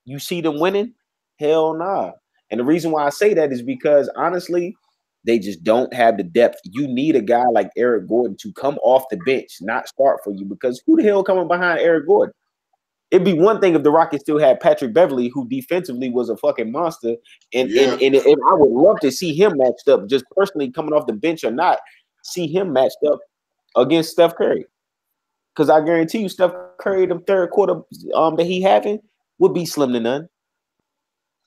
you see them winning? Hell nah. And the reason why I say that is because honestly, they just don't have the depth. You need a guy like Eric Gordon to come off the bench, not start for you, because who the hell coming behind Eric Gordon? It'd be one thing if the Rockets still had Patrick Beverly, who defensively was a fucking monster, and I would love to see him matched up, just personally coming off the bench or not, see him matched up against Steph Curry. Because I guarantee you, Steph Curry, the 3rd quarter that he having would be slim to none.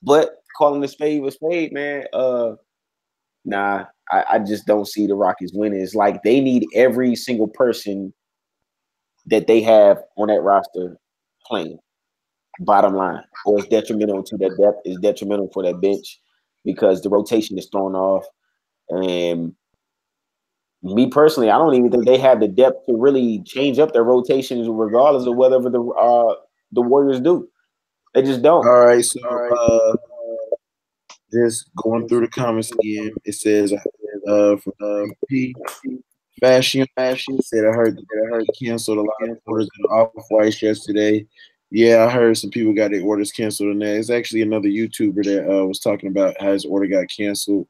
But calling the spade a spade, man, nah, I just don't see the Rockets winning. It's like they need every single person that they have on that roster playing. Bottom line, or it's detrimental to that depth, is detrimental for that bench because the rotation is thrown off. And me personally, I don't even think they have the depth to really change up their rotations, regardless of whatever the Warriors do. They just don't. All right, so just going through the comments again. It says from P. Fashion said I heard canceled a lot of orders in Off-Whites yesterday. Yeah, I heard some people got their orders canceled in there. It's actually another YouTuber that was talking about how his order got canceled.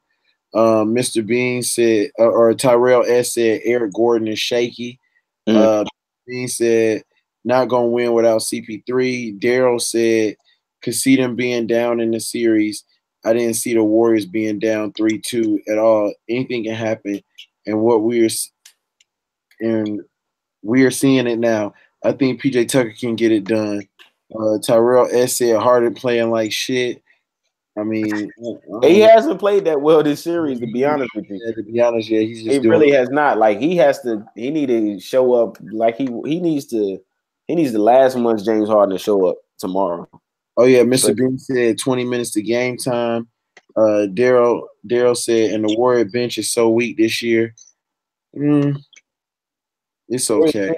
Mr. Bean said, or Tyrell S said Eric Gordon is shaky. Bean said not gonna win without CP3. Daryl said could see them being down in the series. I didn't see the Warriors being down 3-2 at all. Anything can happen, and we are seeing it now. I think PJ Tucker can get it done. Tyrell S said Harden playing like shit. I mean, he hasn't played that well this series, to be honest with you. Yeah, to be honest, yeah, he's just he really has not. Like he need to show up. Like he needs to last month's James Harden to show up tomorrow. Oh yeah, Mr. Bean said 20 minutes to game time. Daryl said, and the Warrior bench is so weak this year. It's okay.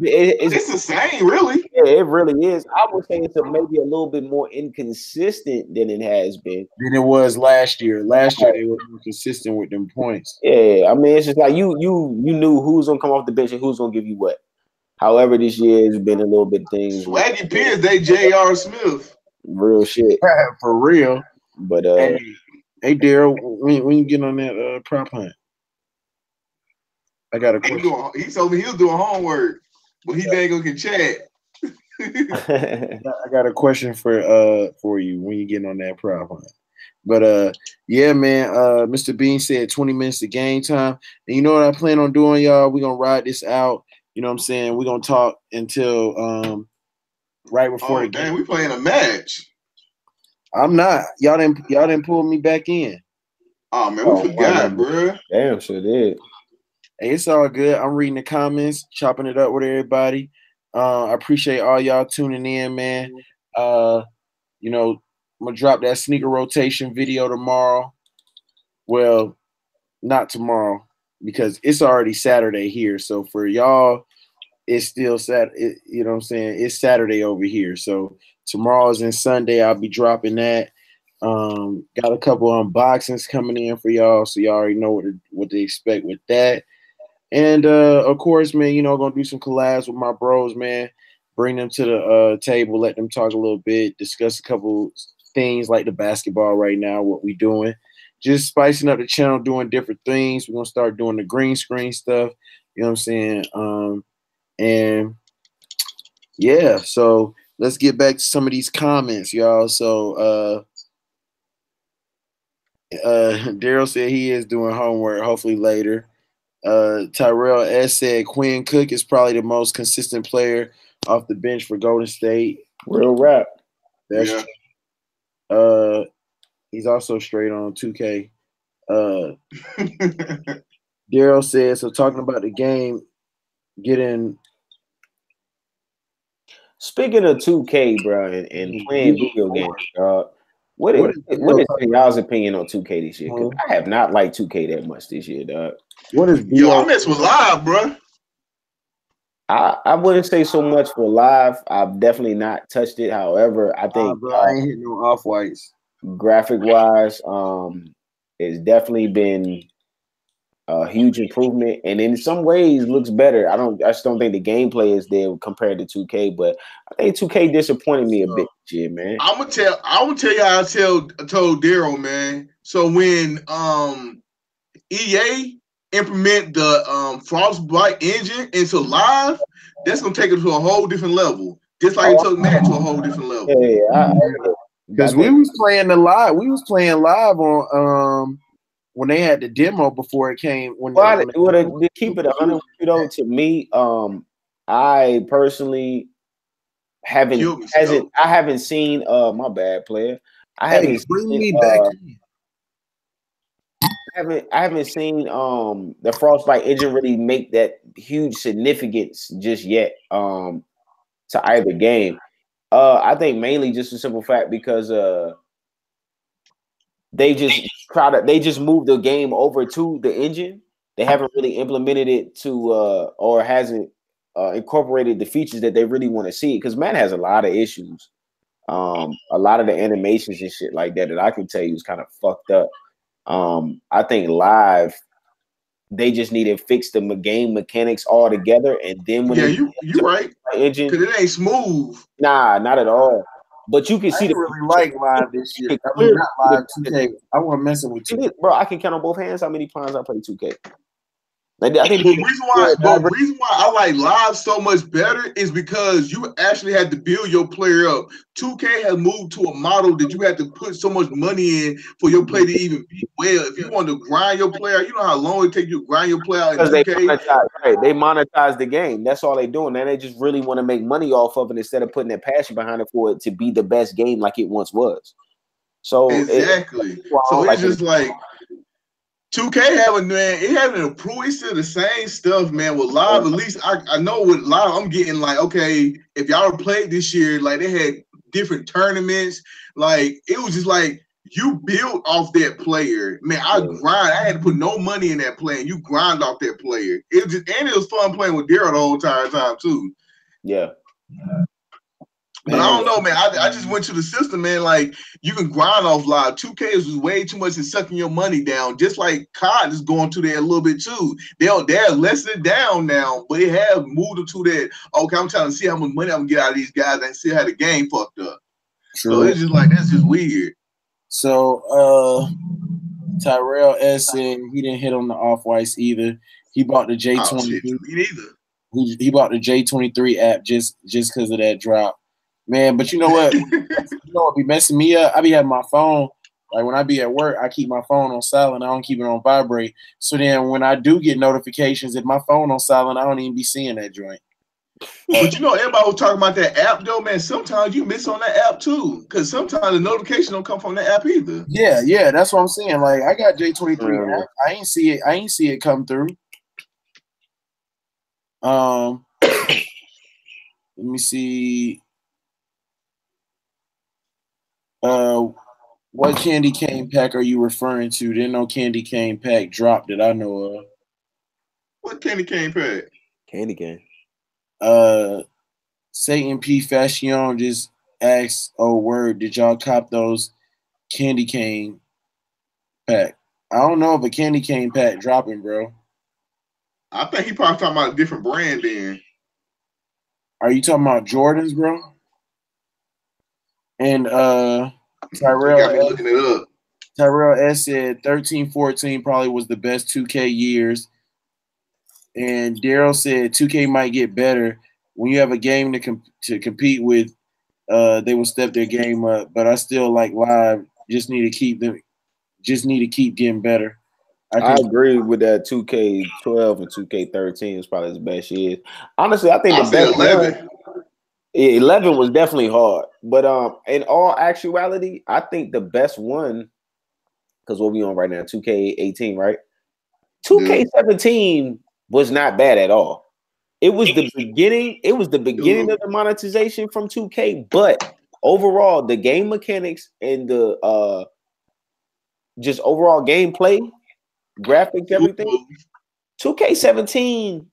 It's the same, really. Yeah, it really is. I would say it's maybe a little bit more inconsistent than it has been. Than it was last year. Last year they were more consistent with them points. Yeah, I mean it's just like you knew who's gonna come off the bench and who's gonna give you what. However, this year has been a little bit things. Swaggy Pierce, they J.R. Smith. Real shit. For real. But hey Daryl, when you get on that prop hunt? I got a question. He told me he was doing homework, but he ain't gonna get chat. I got a question for you when you get on that prop hunt. But yeah, man, Mr. Bean said 20 minutes to game time. And you know what I plan on doing, y'all? We're gonna ride this out. You know what I'm saying? We're gonna talk until right before the game. We playing a match. I'm not. Y'all didn't pull me back in. Oh man, we forgot, bro. Damn, sure did. Hey, it's all good. I'm reading the comments, chopping it up with everybody. I appreciate all y'all tuning in, man. You know, I'm gonna drop that sneaker rotation video tomorrow. Well, not tomorrow because it's already Saturday here. So for y'all, it's still Saturday. You know what I'm saying? It's Saturday over here. So tomorrow's and Sunday. I'll be dropping that. Got a couple unboxings coming in for y'all, so y'all already know what to expect with that. And of course, man, you know, gonna do some collabs with my bros, man. Bring them to the table, let them talk a little bit, discuss a couple things like the basketball right now, what we doing. Just spicing up the channel, doing different things. We're gonna start doing the green screen stuff. You know what I'm saying? And yeah, so let's get back to some of these comments, y'all. So Daryl said he is doing homework, hopefully later. Tyrell S said Quinn Cook is probably the most consistent player off the bench for Golden State. Real rap. That's true. He's also straight on 2K. Daryl said, so talking about the game, getting. Speaking of 2K, bro, and playing video games, what is y'all's opinion on 2K this year? Because I have not liked 2K that much this year, dog. What is Yo, I mess with live, bro. I wouldn't say so much for live. I've definitely not touched it. However, I think I ain't hitting no off-whites. Graphic wise, it's definitely been a huge improvement, and in some ways looks better. I just don't think the gameplay is there compared to 2K, but I think 2K disappointed me a bit this year, man. I'm gonna tell you how I told Daryl, man. So when EA implement the Frostbite engine into live, that's gonna take it to a whole different level. Just like it took Matt to a whole different level. Yeah, because we was playing live on when they had the demo before it came. To keep it 100, you know, to me, I personally haven't seen my bad player. I haven't seen the Frostbite engine really make that huge significance just yet to either game. I think mainly just a simple fact because they just moved the game over to the engine. They haven't really implemented it to or hasn't incorporated the features that they really want to see. Because man has a lot of issues. A lot of the animations and shit like that I can tell you is kind of fucked up. I think live they just need to fix the game mechanics all together, and then when you're right, engine, because it ain't smooth. Nah, not at all. But you can see really like live this year. I mean, not live 2K. I wasn't messing with 2K. Bro, I can count on both hands how many times I played 2K. Like, I think the reason why I like live so much better is because you actually had to build your player up. 2K has moved to a model that you had to put so much money in for your player to even be well. If you want to grind your player, you know how long it takes you to grind your player out in 2K? They monetize the game. That's all they're doing. And they just really want to make money off of it instead of putting their passion behind it for it to be the best game like it once was. So exactly. It's just like 2K having improved. It's still the same stuff, man. With live, at least I know with live, I'm getting like, okay, if y'all played this year, like they had different tournaments. Like it was just like you build off that player. Man, I had to put no money in that player. And you grind off that player. It was fun playing with Daryl the whole entire time too. Yeah. But I don't know, man. I just went to the system, man. Like you can grind off live. 2K is way too much in sucking your money down. Just like COD is going to there a little bit too. They're lessing it down now, but they have moved them to that. Okay, I'm trying to see how much money I'm gonna get out of these guys and see how the game fucked up. True. So it's just like that's just weird. So Tyrell S said he didn't hit on the off-whites either. He bought the J23. Me neither. He bought the J23 app just because of that drop. Man, but you know what? What be messing me up? I be having my phone, like when I be at work, I keep my phone on silent. I don't keep it on vibrate. So then when I do get notifications, if my phone on silent, I don't even be seeing that joint. But you know, everybody was talking about that app though, man. Sometimes you miss on that app too, because sometimes the notification don't come from the app either. Yeah, that's what I'm saying. Like I got J23 app. I ain't see it come through. Let me see. What candy cane pack are you referring to? Didn't no candy cane pack drop that I know of. What candy cane pack? Candy cane. Satan P. Fashion just asked, oh word, did y'all cop those candy cane pack? I don't know if a candy cane pack dropping, bro. I think he probably talking about a different brand then. Are you talking about Jordans, bro? And Tyrell got me looking it up. Tyrell S said 13-14 probably was the best 2K years. And Daryl said 2K might get better. When you have a game to compete with, they will step their game up. But I still like live. Just need to keep getting better. I agree with that. 2K12 and 2K13 is probably the best years. Honestly, I think the best 11. 11 was definitely hard, but in all actuality, I think the best one, because what we on right now, 2K18, right? 2K17 was not bad at all. It was the beginning. It was the beginning of the monetization from 2K, but overall, the game mechanics and the just overall gameplay, graphics, everything. 2K17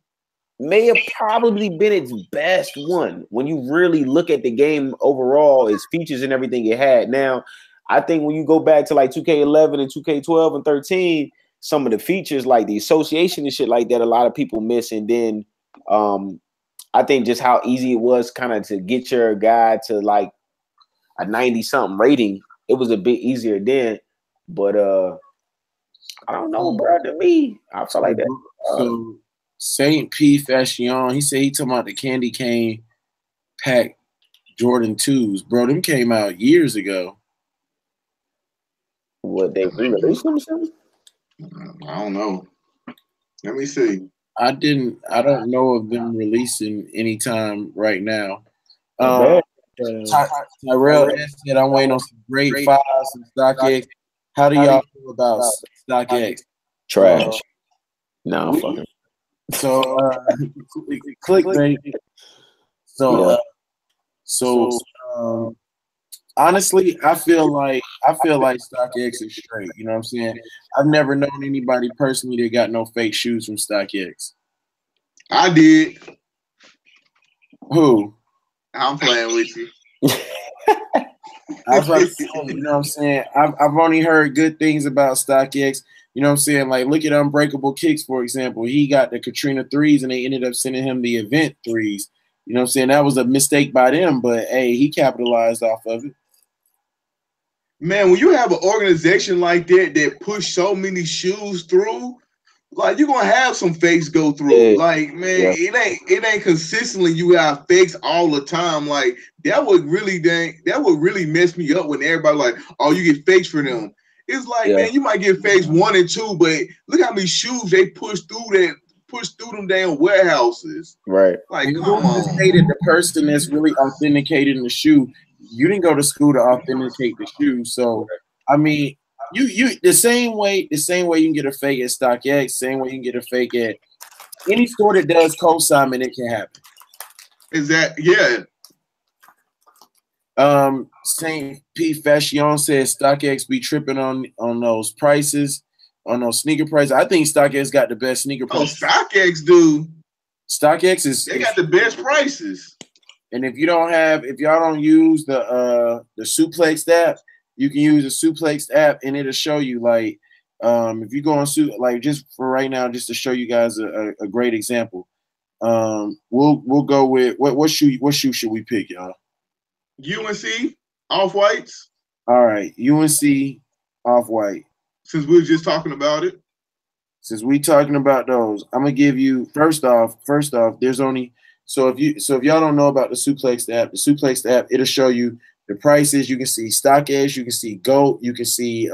may have probably been its best one when you really look at the game overall, its features and everything it had. Now, I think when you go back to like 2K11 and 2K12 and 13, some of the features like the association and shit like that, a lot of people miss. And then I think just how easy it was kind of to get your guy to like a 90-something rating. It was a bit easier then. But I don't know, bro. To me, I feel like that. So Saint P. Fashion, he said he talking about the candy cane pack Jordan 2s. Bro, them came out years ago. What, they re-released them or something? I don't know. Let me see. I don't know of them releasing anytime right now. Tyrell said I'm waiting on some great files from StockX. How do y'all feel about StockX? Trash. No, fucking. So clickbait. Honestly, I feel like StockX is straight. You know what I'm saying? I've never known anybody personally that got no fake shoes from StockX. I did. Who? I'm playing with you. I was about to say, you know what I'm saying? I've only heard good things about StockX. You know what I'm saying? Like, look at Unbreakable Kicks, for example. He got the Katrina 3s, and they ended up sending him the event 3s. You know what I'm saying? That was a mistake by them, but, hey, he capitalized off of it. Man, when you have an organization like that push so many shoes through, Like you're gonna have some fakes go through. Yeah. Like, man, Yeah. it ain't consistently you have fakes all the time. Like that would really mess me up when everybody like, oh, you get fakes for them. It's like, man, you might get fakes 1 and 2, but look how many shoes they push through them damn warehouses. Right. Like, And come who's to on. say that the person that's really authenticating the shoe, you didn't go to school to authenticate the shoe. So I mean, you the same way you can get a fake at StockX, same way you can get a fake at any store that does consignment, it can happen. Is that yeah? Saint P Fashion says StockX be tripping on those prices, on those sneaker prices. I think StockX got the best sneaker prices. Oh, StockX do. StockX they got the best prices. And if y'all don't use the Suplex app, you can use the Suplex app and it'll show you like if you go on like just for right now, just to show you guys a great example. We'll go with what shoe should we pick, y'all? UNC Off-Whites. All right, UNC Off-White. Since we were just talking about it. Since we talking about those, I'm gonna give you first off, there's only if y'all don't know about the Suplex app, it'll show you the prices. You can see StockX, you can see GOAT, you can see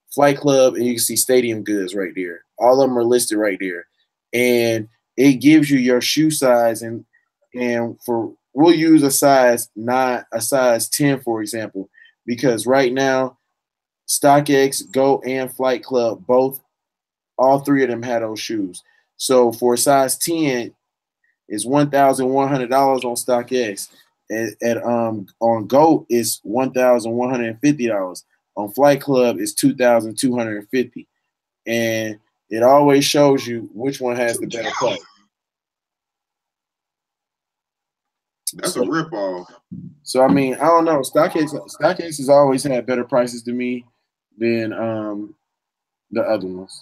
Flight Club, and you can see Stadium Goods right there. All of them are listed right there, and it gives you your shoe size and we'll use a size 10, for example, because right now StockX, GOAT, and Flight Club all three of them had those shoes. So for a size 10, it's $1,100 on StockX. On GOAT is $1,150. On Flight Club is $2,250. And it always shows you which one has the better price. That's a ripoff. So I mean, I don't know. StockX has always had better prices to me than the other ones.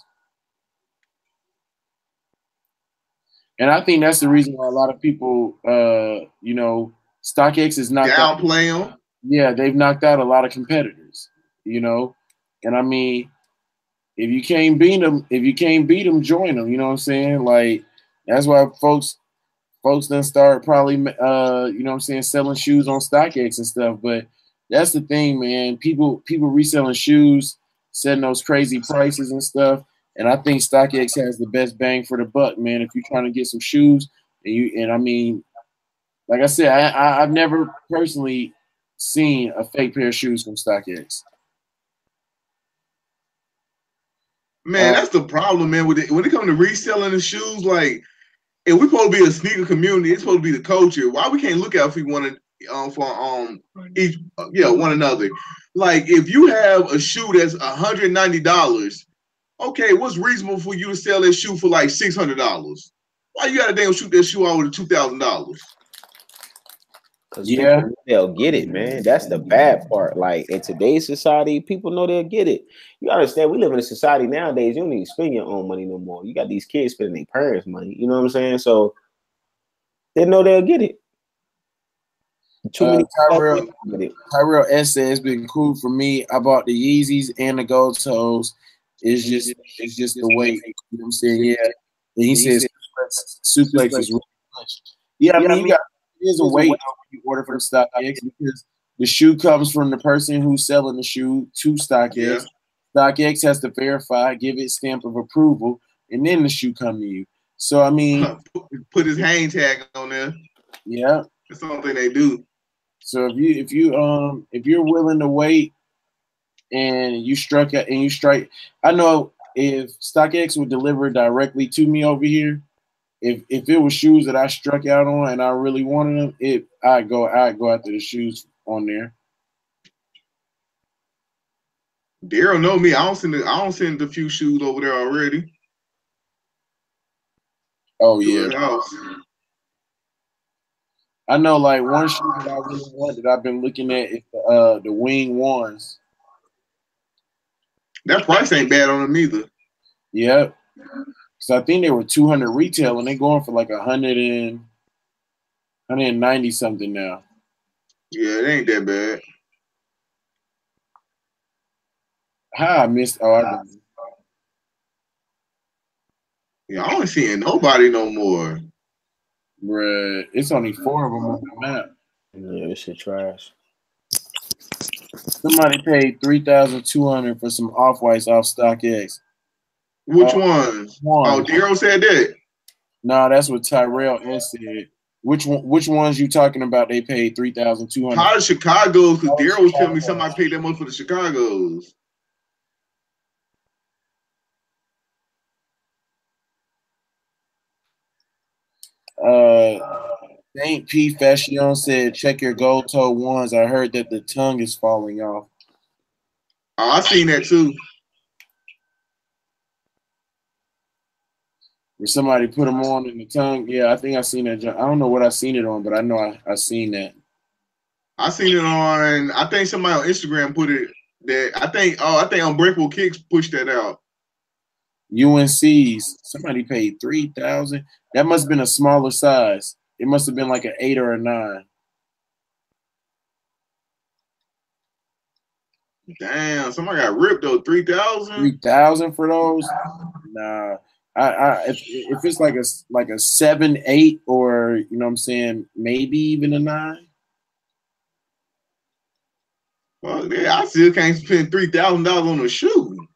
And I think that's the reason why a lot of people, StockX is knocked out. Downplay them. Yeah, they've knocked out a lot of competitors, And I mean, if you can't beat them, join them. You know what I'm saying? Like that's why folks done start probably, selling shoes on StockX and stuff. But that's the thing, man. People reselling shoes, setting those crazy prices and stuff. And I think StockX has the best bang for the buck, man. If you're trying to get some shoes, and I mean, like I said, I've never personally seen a fake pair of shoes from StockX. Man, that's the problem, man. When it comes to reselling the shoes, like, if we're supposed to be a sneaker community, it's supposed to be the culture. Why we can't look out if we want to for each one another? Like, if you have a shoe that's $190. Okay, what's reasonable for you to sell that shoe for like $600? Why you gotta damn shoot that shoe out with $2,000? Because they'll get it, man. That's the bad part. Like in today's society, people know they'll get it. You understand? We live in a society nowadays. You don't need to spend your own money no more. You got these kids spending their parents' money. You know what I'm saying? So they know they'll get it. Too many Tyrell S says it's been cool for me. I bought the Yeezys and the gold toes. It's just the weight. You know what I'm saying? Yeah. And he says Suplex is really much. Yeah, I mean, there's a weight you order from StockX because the shoe comes from the person who's selling the shoe to StockX. Yeah. StockX has to verify, give it stamp of approval, and then the shoe come to you. So I mean, put his hang tag on there. Yeah, that's something they do. So if you're willing to wait and you strike, I know if StockX would deliver directly to me over here, if it was shoes that I struck out on and I really wanted them, I'd go after the shoes on there. Daryl know me. I don't send a few shoes over there already. Oh yeah. I know, like one shoe that I really want that I've been looking at is the Wing Ones. That price ain't bad on them either. Yeah, so I think they were 200 retail, and they're going for like 190 something now. Yeah, it ain't that bad. How I missed? Oh, I Yeah, I ain't seeing nobody no more. Bruh, it's only 4 of them on the map. Yeah, this shit trash. Somebody paid $3,200 for some off-whites off StockX. Which ones? One. Oh, Daryl said that. No, that's what Tyrell S said. Which ones you talking about? They paid $3,200. How the Chicago's? Because Daryl was telling me somebody paid that much for the Chicago's. Saint P. Fashion said, check your gold toe ones. I heard that the tongue is falling off. Oh, I seen that too. Where somebody put them on in the tongue. Yeah, I think I seen that. I don't know what I seen it on, but I know I seen that. I seen it on. I think somebody on Instagram put it. That I think Unbreakable Kicks pushed that out. UNC's. Somebody paid $3,000. That must have been a smaller size. It must have been like an 8 or a 9. Damn, somebody got ripped though. 3,000. 3,000 for those? Nah. If it's like a 7, 8, or you know what I'm saying, maybe even a 9. Well, yeah, I still can't spend $3,000 on a shoe.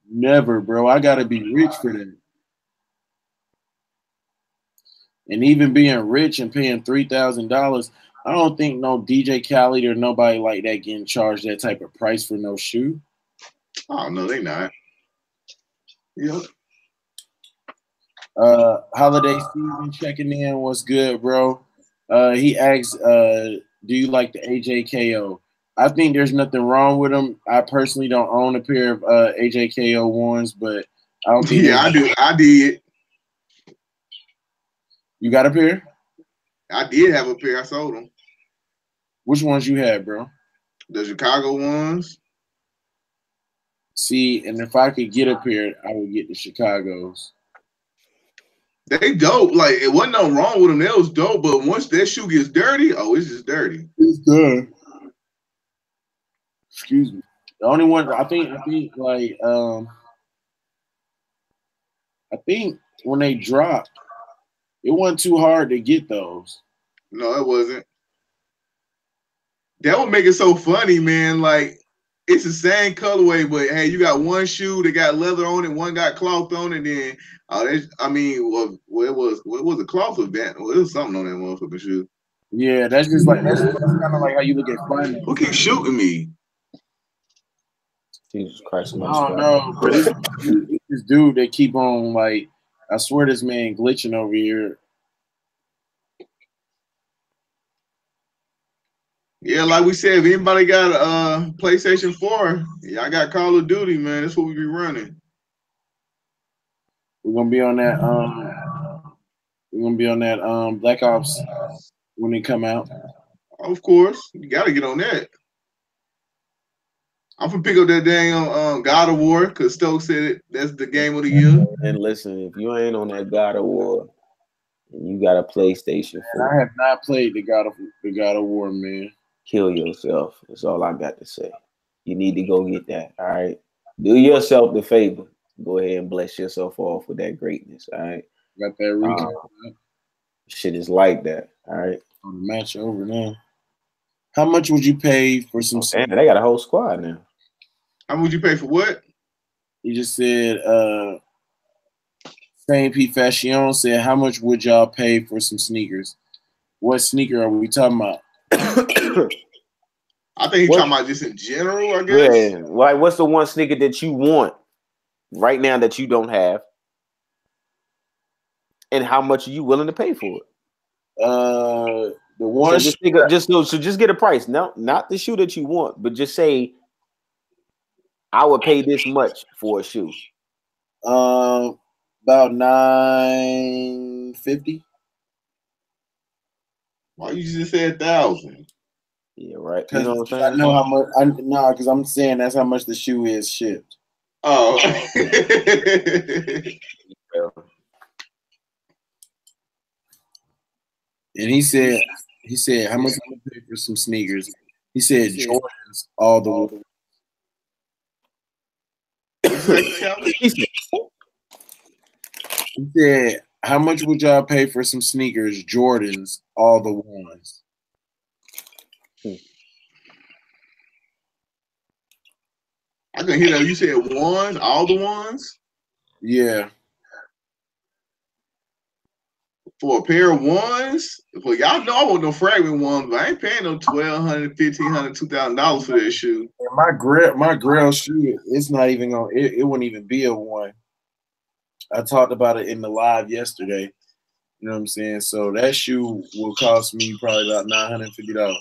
Never, bro. I gotta be rich for that. And even being rich and paying $3,000, I don't think no DJ Khaled or nobody like that getting charged that type of price for no shoe. Oh no, they not. Yeah. Holiday season checking in. What's good, bro? He asked, do you like the AJKO? I think there's nothing wrong with them. I personally don't own a pair of AJKO ones, but I don't think. Yeah, I do. I did. You got a pair? I did have a pair. I sold them. Which ones you had, bro? The Chicago ones. See, and if I could get a pair, I would get the Chicago's. They dope. Like, it wasn't no wrong with them. That was dope. But once that shoe gets dirty, oh, it's just dirty. It's done. Excuse me. The only one I think like I think when they dropped, it wasn't too hard to get those. No, it wasn't. That would make it so funny, man. Like, it's the same colorway, but hey, you got one shoe that got leather on it, one got cloth on it. Then, it was a cloth event. Well, it was something on that motherfucking shoe. Yeah, that's kind of like how you look at finance. Who keeps shooting me? Jesus Christ! I don't know, but this dude that keep on like, I swear this man glitching over here. Yeah, like we said, if anybody got a PlayStation 4, yeah, I got Call of Duty, man. That's what we be running. We're gonna be on that. Black Ops when it come out. Of course, you gotta get on that. I'm gonna pick up that dang God of War because Stokes said that's the game of the year. And listen, if you ain't on that God of War, and you got a PlayStation 4, I have not played the God of War, man. Kill yourself. That's all I got to say. You need to go get that. All right. Do yourself the favor. Go ahead and bless yourself off with that greatness. All right. Got that recap. Shit is like that. All right. The match over now. How much would you pay for some? Damn, they got a whole squad now. How much would you pay for what? He just said, Saint P. Fashion said, how much would y'all pay for some sneakers? What sneaker are we talking about? I think he's talking about just in general, I guess. Yeah. Like, what's the one sneaker that you want right now that you don't have? And how much are you willing to pay for it? The one so just get a price. No, not the shoe that you want, but just say I would pay this much for a shoe. About $950. Why you just said 1,000? Yeah, right. You know what I'm saying? I know how much. Because I'm saying that's how much the shoe is shipped. Oh. And he said, how much I'm gonna pay for some sneakers? He said Jordans all the way. He He said, how much would y'all pay for some sneakers, Jordans, all the ones? I can hear that. You said ones, all the ones? Yeah. For a pair of ones? Well, y'all know I want no fragment ones, but I ain't paying no $1,200, $1,500, $2,000 for that shoe. My grill shoe, it's not even gonna. It wouldn't even be a one. I talked about it in the live yesterday. You know what I'm saying? So that shoe will cost me probably about $950.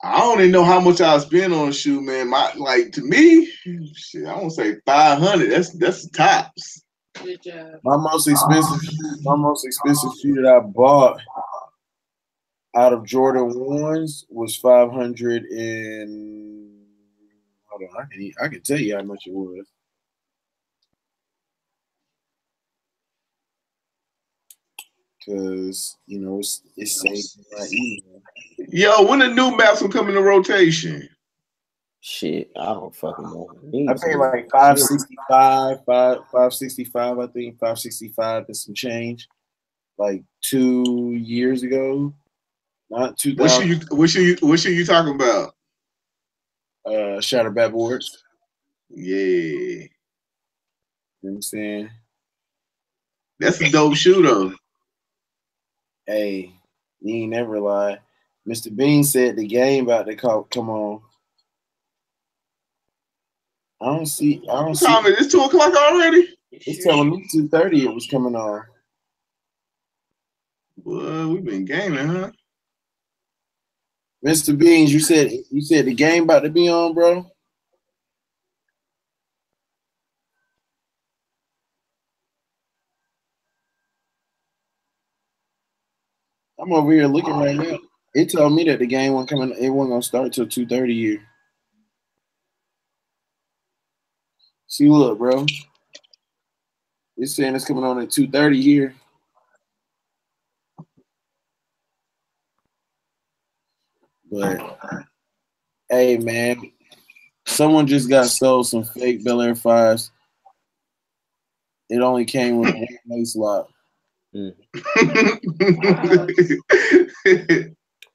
I don't even know how much I spend on a shoe, man. To me, shit, I won't say 500. That's the tops. Good job. My most expensive shoe that I bought out of Jordan ones was 500 and hold on, I can tell you how much it was. Because it's safe and easy. Yo, when the new maps will come into rotation? Shit, I don't fucking know. I paid like 565, 565, I think 565 and some change, like 2 years ago. Not 2000. What shoe you talking about? Shatter Backboards. Yeah. You know what I'm saying? That's a dope shoe though. Hey, you ain't never lie. Mr. Bean said the game about to come on. I don't see. It's 2 o'clock already. It's telling me 2:30 it was coming on. Well, we've been gaming, huh? Mr. Beans, you said the game about to be on, bro. I'm over here looking right now. It told me that the game wasn't coming. It wasn't gonna start till 2:30 here. See, look, bro. It's saying it's coming on at 2:30 here. But hey, man, someone just got sold some fake Bel Air 5s. It only came with one lace lock.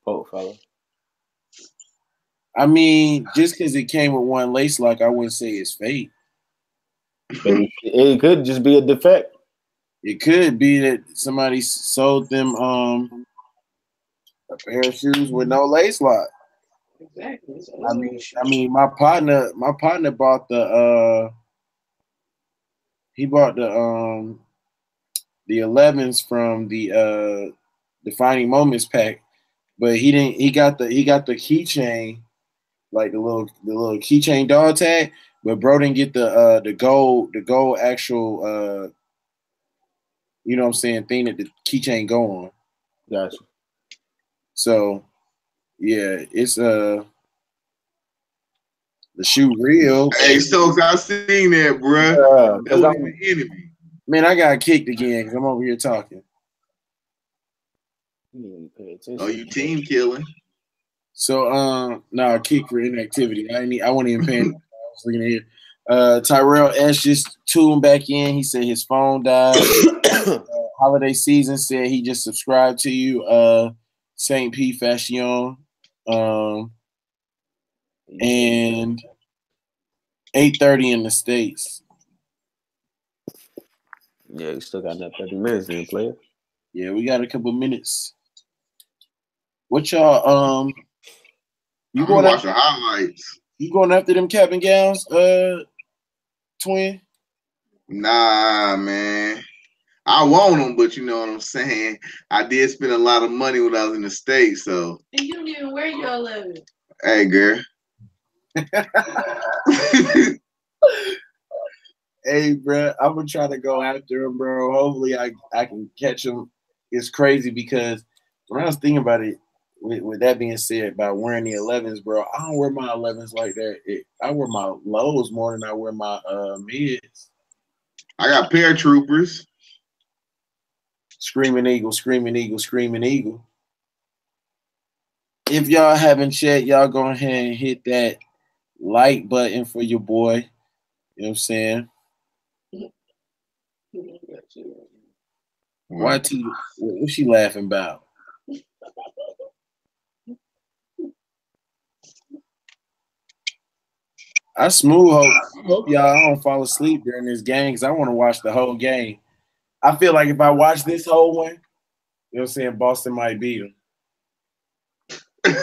Oh, fella. I mean, just because it came with one lace lock, I wouldn't say it's fake. It could just be a defect. It could be that somebody sold them a pair of shoes with no lace lock. Exactly. I mean, my partner bought he bought the 11s from the Defining Moments pack, but he got the keychain, like the little keychain dog tag, but bro didn't get the gold actual you know what I'm saying, thing that the keychain go on. Gotcha. So yeah, it's the shoe real. Hey, Stokes, I seen that, bro. That was an enemy. Man, I got kicked again because I'm over here talking. Oh, you team killing. So no, kick for inactivity. I wasn't even paying. I was looking at here. Tyrell S just tuned back in. He said his phone died. Holiday season said he just subscribed to you. Saint P Fashion. And 8:30 in the States. Yeah, you still got that 30 minutes then, player. Yeah, we got a couple minutes. What y'all you going to watch the highlights? You going after them cap and gowns, twin? Nah, man. I want them, but you know what I'm saying. I did spend a lot of money when I was in the States, so. And you don't even wear your 11. Hey, girl. Hey, bro, I'm gonna try to go after him, bro. Hopefully, I can catch him. It's crazy because when I was thinking about it, with that being said, about wearing the 11s, bro, I don't wear my 11s like that. I wear my lows more than I wear my mids. I got paratroopers. Screaming Eagle, Screaming Eagle, Screaming Eagle. If y'all haven't checked, y'all go ahead and hit that like button for your boy. You know what I'm saying? YT, what's she laughing about? I hope y'all don't fall asleep during this game because I want to watch the whole game. I feel like if I watch this whole one, you know what I'm saying, Boston might beat them.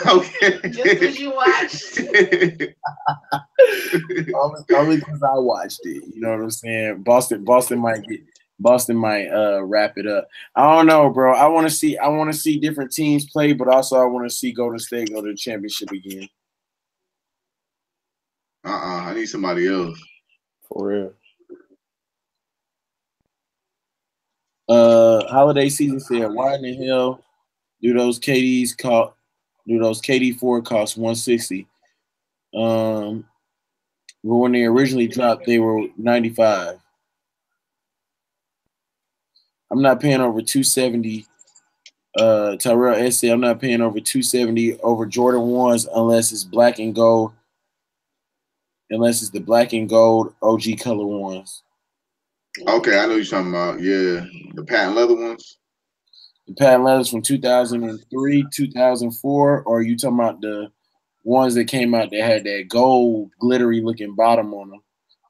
Okay. Just because you watched. Only because I watched it. You know what I'm saying? Boston might wrap it up. I don't know, bro. I want to see different teams play, but also I want to see Golden State go to the championship again. I need somebody else. For real. Holiday season said, why in the hell do those KD 4 cost 160? When they originally dropped, they were 95. I'm not paying over 270. Tyrell S said, I'm not paying over 270 over Jordan 1s unless it's black and gold. Unless it's the black and gold OG color ones. Okay, I know you're talking about. Yeah, the patent leather ones. The patent leathers from 2003, 2004, or are you talking about the ones that came out that had that gold glittery looking bottom on them?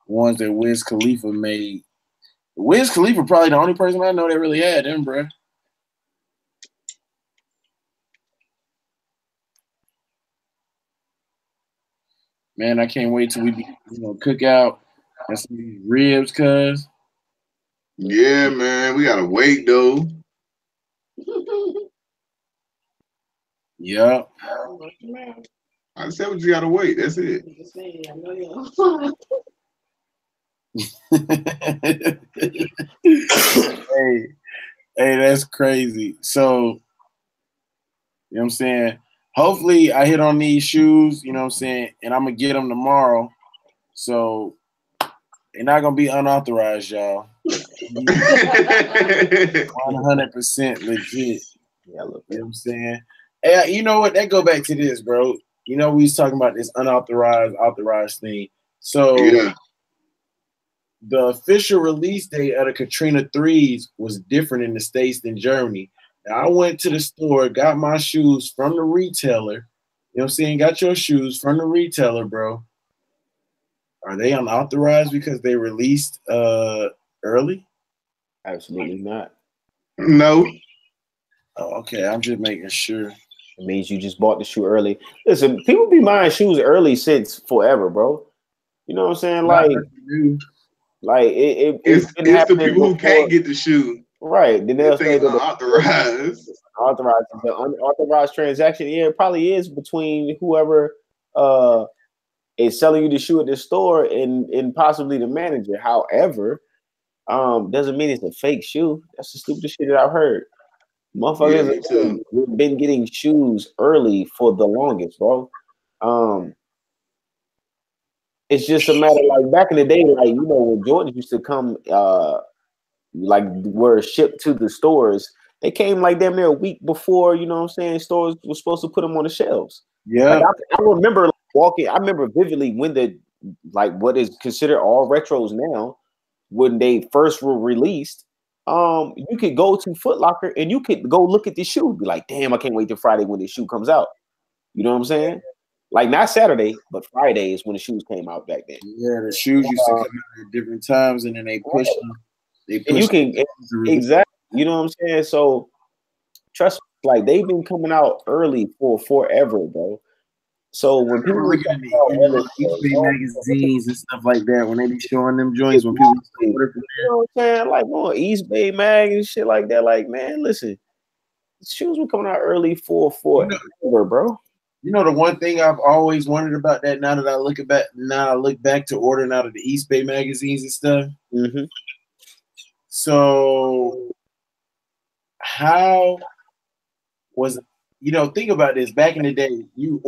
Ones that Wiz Khalifa made. Wiz Khalifa probably the only person I know that really had them, bro. Man, I can't wait till we cook out and some ribs, cuz. Yeah, man, we gotta wait though. Yep. I said what you gotta wait. That's it. Hey, that's crazy. So, you know what I'm saying? Hopefully I hit on these shoes, you know what I'm saying, and I'm gonna get them tomorrow. So they're not gonna be unauthorized, y'all. 100% legit. Yeah, look, you know what I'm saying? Hey, you know what? That go back to this, bro. You know, we was talking about this authorized thing. So yeah. The official release date of the Katrina 3s was different in the States than Germany. Now, I went to the store, got my shoes from the retailer. You know what I'm saying? Got your shoes from the retailer, bro. Are they unauthorized because they released early? Absolutely not. No. Oh, okay. I'm just making sure. It means you just bought the shoe early. Listen, people be buying shoes early since forever, bro. You know what I'm saying? It's the people who can't get the shoe. Right. Then they'll say that unauthorized. The unauthorized transaction, yeah, it probably is between whoever is selling you the shoe at the store and possibly the manager. However, doesn't mean it's a fake shoe. That's the stupidest shit that I've heard. Motherfuckers have been getting shoes early for the longest, bro. It's just a matter like back in the day, like when Jordans used to come, like were shipped to the stores. They came like damn near a week before. You know what I'm saying? Stores were supposed to put them on the shelves. Yeah, like, I remember walking. I remember vividly when what is considered all retros now, when they first were released. You could go to Foot Locker and you could go look at the shoe. Be like, damn, I can't wait till Friday when the shoe comes out. You know what I'm saying? Like not Saturday, but Friday is when the shoes came out back then. Yeah, the shoes used to come out at different times, and then they push them. And you can exactly. You know what I'm saying? So trust me, like they've been coming out early for forever, bro. So when people look at the magazines and stuff like that, when they be showing them joints, when people order from there, you know what I'm saying? Like on East Bay Mag and shit like that. Like, man, listen, shoes were coming out early for forever, bro. You know the one thing I've always wondered about that. Now that I look back to ordering out of the East Bay magazines and stuff. Mm-hmm. So, how was think about this. Back in the day, you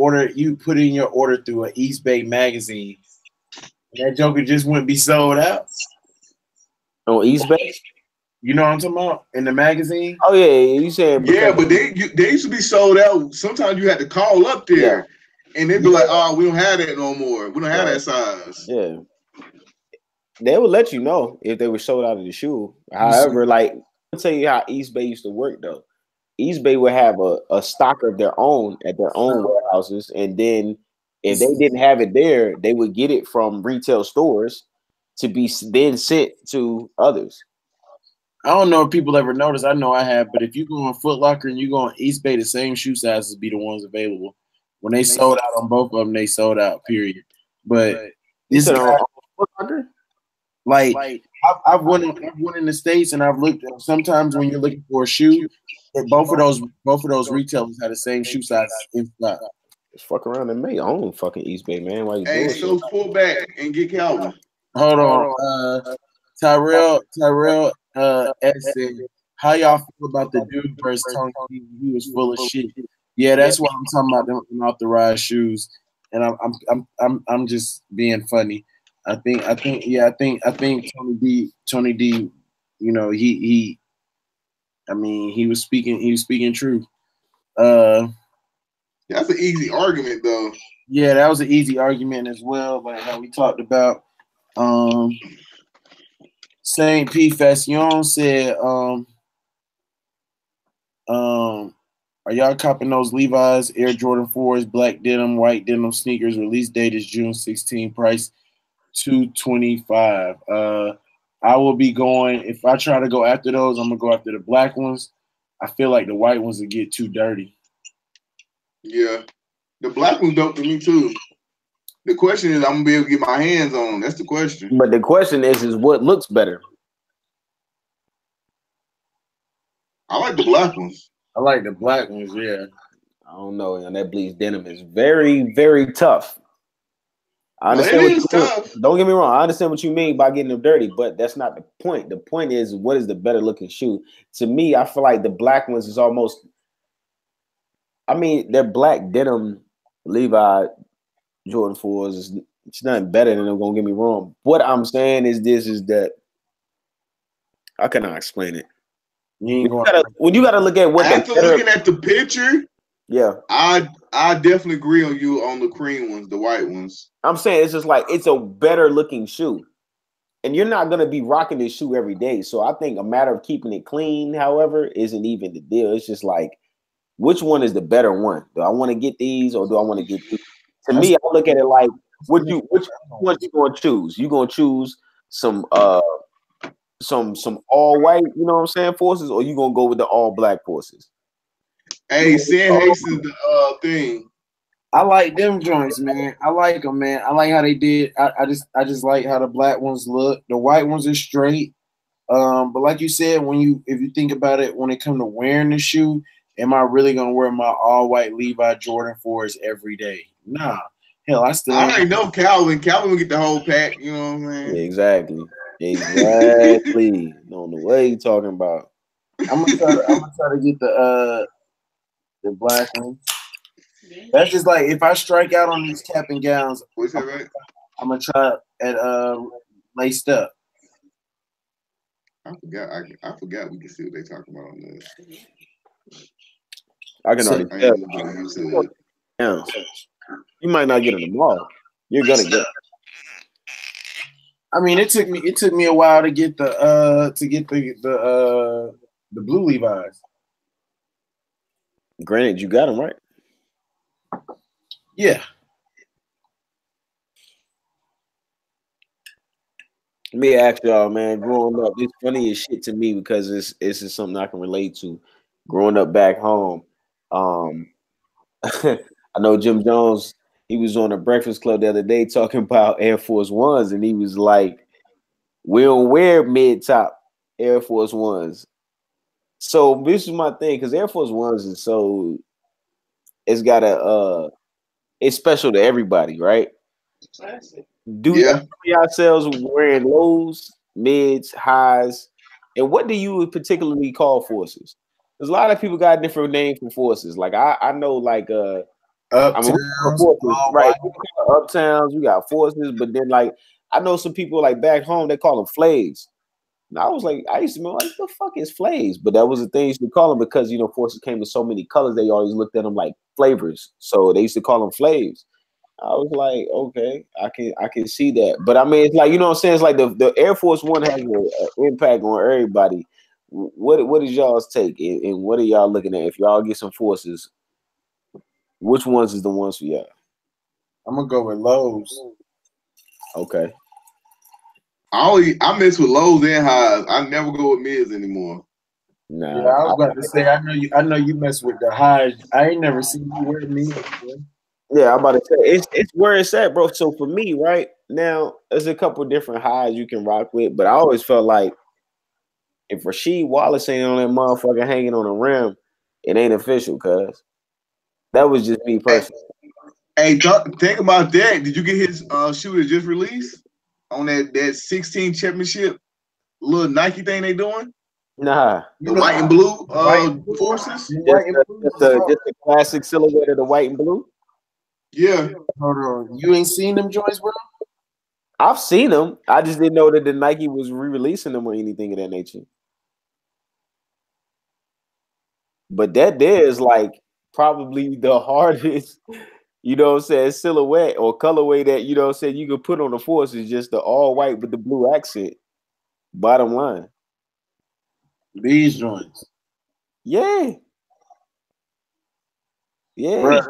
put in your order through an East Bay magazine. And that joker just wouldn't be sold out. On East Bay? You know what I'm talking about? In the magazine? Oh, yeah. You said but they used to be sold out. Sometimes you had to call up there And they'd be like, "Oh, we don't have that no more. We don't have that size." Yeah, they would let you know if they were sold out of the shoe. However, like I'll tell you how East Bay used to work though. East Bay would have a stock of their own at their own warehouses, and then if they didn't have it there, they would get it from retail stores to be then sent to others. I don't know if people ever notice. I know I have, but if you go on Foot Locker and you go on East Bay, the same shoe sizes be the ones available. When they sold out on both of them, they sold out. Period. But this guy, Foot Locker? like I've went in the States and I've looked. Sometimes when you're looking for a shoe, both of those retailers had the same shoe size in stock. Just fuck around and make. I own fucking East Bay, man. Why you Hey, so pull back and get Calvin. Hold on, Tyrell S said, how y'all feel about the dude versus Tony? He was full of shit. Yeah, that's why I'm talking about them unauthorized shoes, and I'm just being funny. I think Tony D, you know, he was speaking truth. That's an easy argument though. Yeah, that was an easy argument as well, like how we talked about. Saint P. Fashion said, are y'all copping those Levi's Air Jordan 4s, black denim, white denim sneakers? Release date is June 16. Price $225. I will be going. If I try to go after those, I'm gonna go after the black ones. I feel like the white ones would get too dirty. Yeah, the black one's dope to me too. The question is, I'm gonna be able to get my hands on them. That's the question. But the question is what looks better? I like the black ones. I like the black ones, yeah. I don't know, and that bleach denim is very, very tough. I understand it is tough. Don't get me wrong. I understand what you mean by getting them dirty, but that's not the point. The point is, what is the better looking shoe? To me, I feel like the black ones is almost. I mean, they're black denim Levi Jordan 4s. It's nothing better than them. Don't get me wrong. What I'm saying is that I cannot explain it. You gotta look at what after looking at the picture. Yeah, I definitely agree on you on the cream ones, the white ones. I'm saying it's just like it's a better looking shoe, and you're not gonna be rocking this shoe every day. So I think a matter of keeping it clean, however, isn't even the deal. It's just like which one is the better one? Do I want to get these or do I want to get these? To me, I look at it like which one you gonna choose? You gonna choose some all white, you know what I'm saying, forces, or you gonna go with the all black forces? Hey, Sin hastens the thing. I like them joints, man. I like them, man. I like how they did. I just like how the black ones look. The white ones are straight. But like you said, if you think about it, when it comes to wearing the shoe, am I really gonna wear my all white Levi Jordan 4s every day? Nah. Hell, I already know Calvin. Calvin will get the whole pack. You know what I'm saying? Yeah, exactly. Exactly. Don't know what you talking about. I'm gonna try to get the black one. That's just like if I strike out on these cap and gowns, what's that, right? I'm gonna try at laced up. I forgot we can see what they talking about on this. I can already tell. Yeah. You might not get them tomorrow. You're gonna get. I mean, it took me a while to get the blue Levi's. Granted, you got them right. Yeah. Let me ask y'all, man. Growing up, it's funny as shit to me because it's just something I can relate to. Growing up back home, I know Jim Jones. He was on the Breakfast Club the other day talking about Air Force Ones, and he was like, "We don't wear mid-top Air Force Ones." So this is my thing, because Air Force Ones is so it's got it's special to everybody, right? Classic. Do you see ourselves wearing lows, mids, highs, and what do you particularly call forces? There's a lot of people got different names for forces. Like I know, like Uptowns, right? Uptowns, we got forces, but then like I know some people like back home they call them flags. And I was like, I used to be like, the fuck is flaves? But that was the thing you used to call them because, you know, forces came in so many colors, they always looked at them like flavors. So they used to call them flaves. I was like, okay, I can see that. But I mean, it's like, you know what I'm saying? It's like the Air Force One has an impact on everybody. What is y'all's take? And what are y'all looking at? If y'all get some forces, which ones is the ones for y'all? I'm gonna go with Lowe's. Okay. I mess with lows and highs. I never go with mids anymore. Nah. Yeah, I was about to say, I know you mess with the highs. I ain't never seen you wear me. Yeah, I'm about to say it's where it's at, bro. So for me, right now, there's a couple different highs you can rock with, but I always felt like if Rasheed Wallace ain't on that motherfucker hanging on the rim, it ain't official, cuz. That was just me personally. Hey, think about that. Did you get his shoe that just released on that 16 championship little Nike thing they doing? Nah. The white and blue forces? Just a classic silhouette of the white and blue. Yeah. Hold on. You ain't seen them joints, bro? I've seen them. I just didn't know that the Nike was re-releasing them or anything of that nature. But that there is like probably the hardest, you know what I'm saying, silhouette or colorway that, you know what I'm saying, you could put on the force is just the all white with the blue accent. Bottom line. These joints. Yeah. Yeah. Bruh.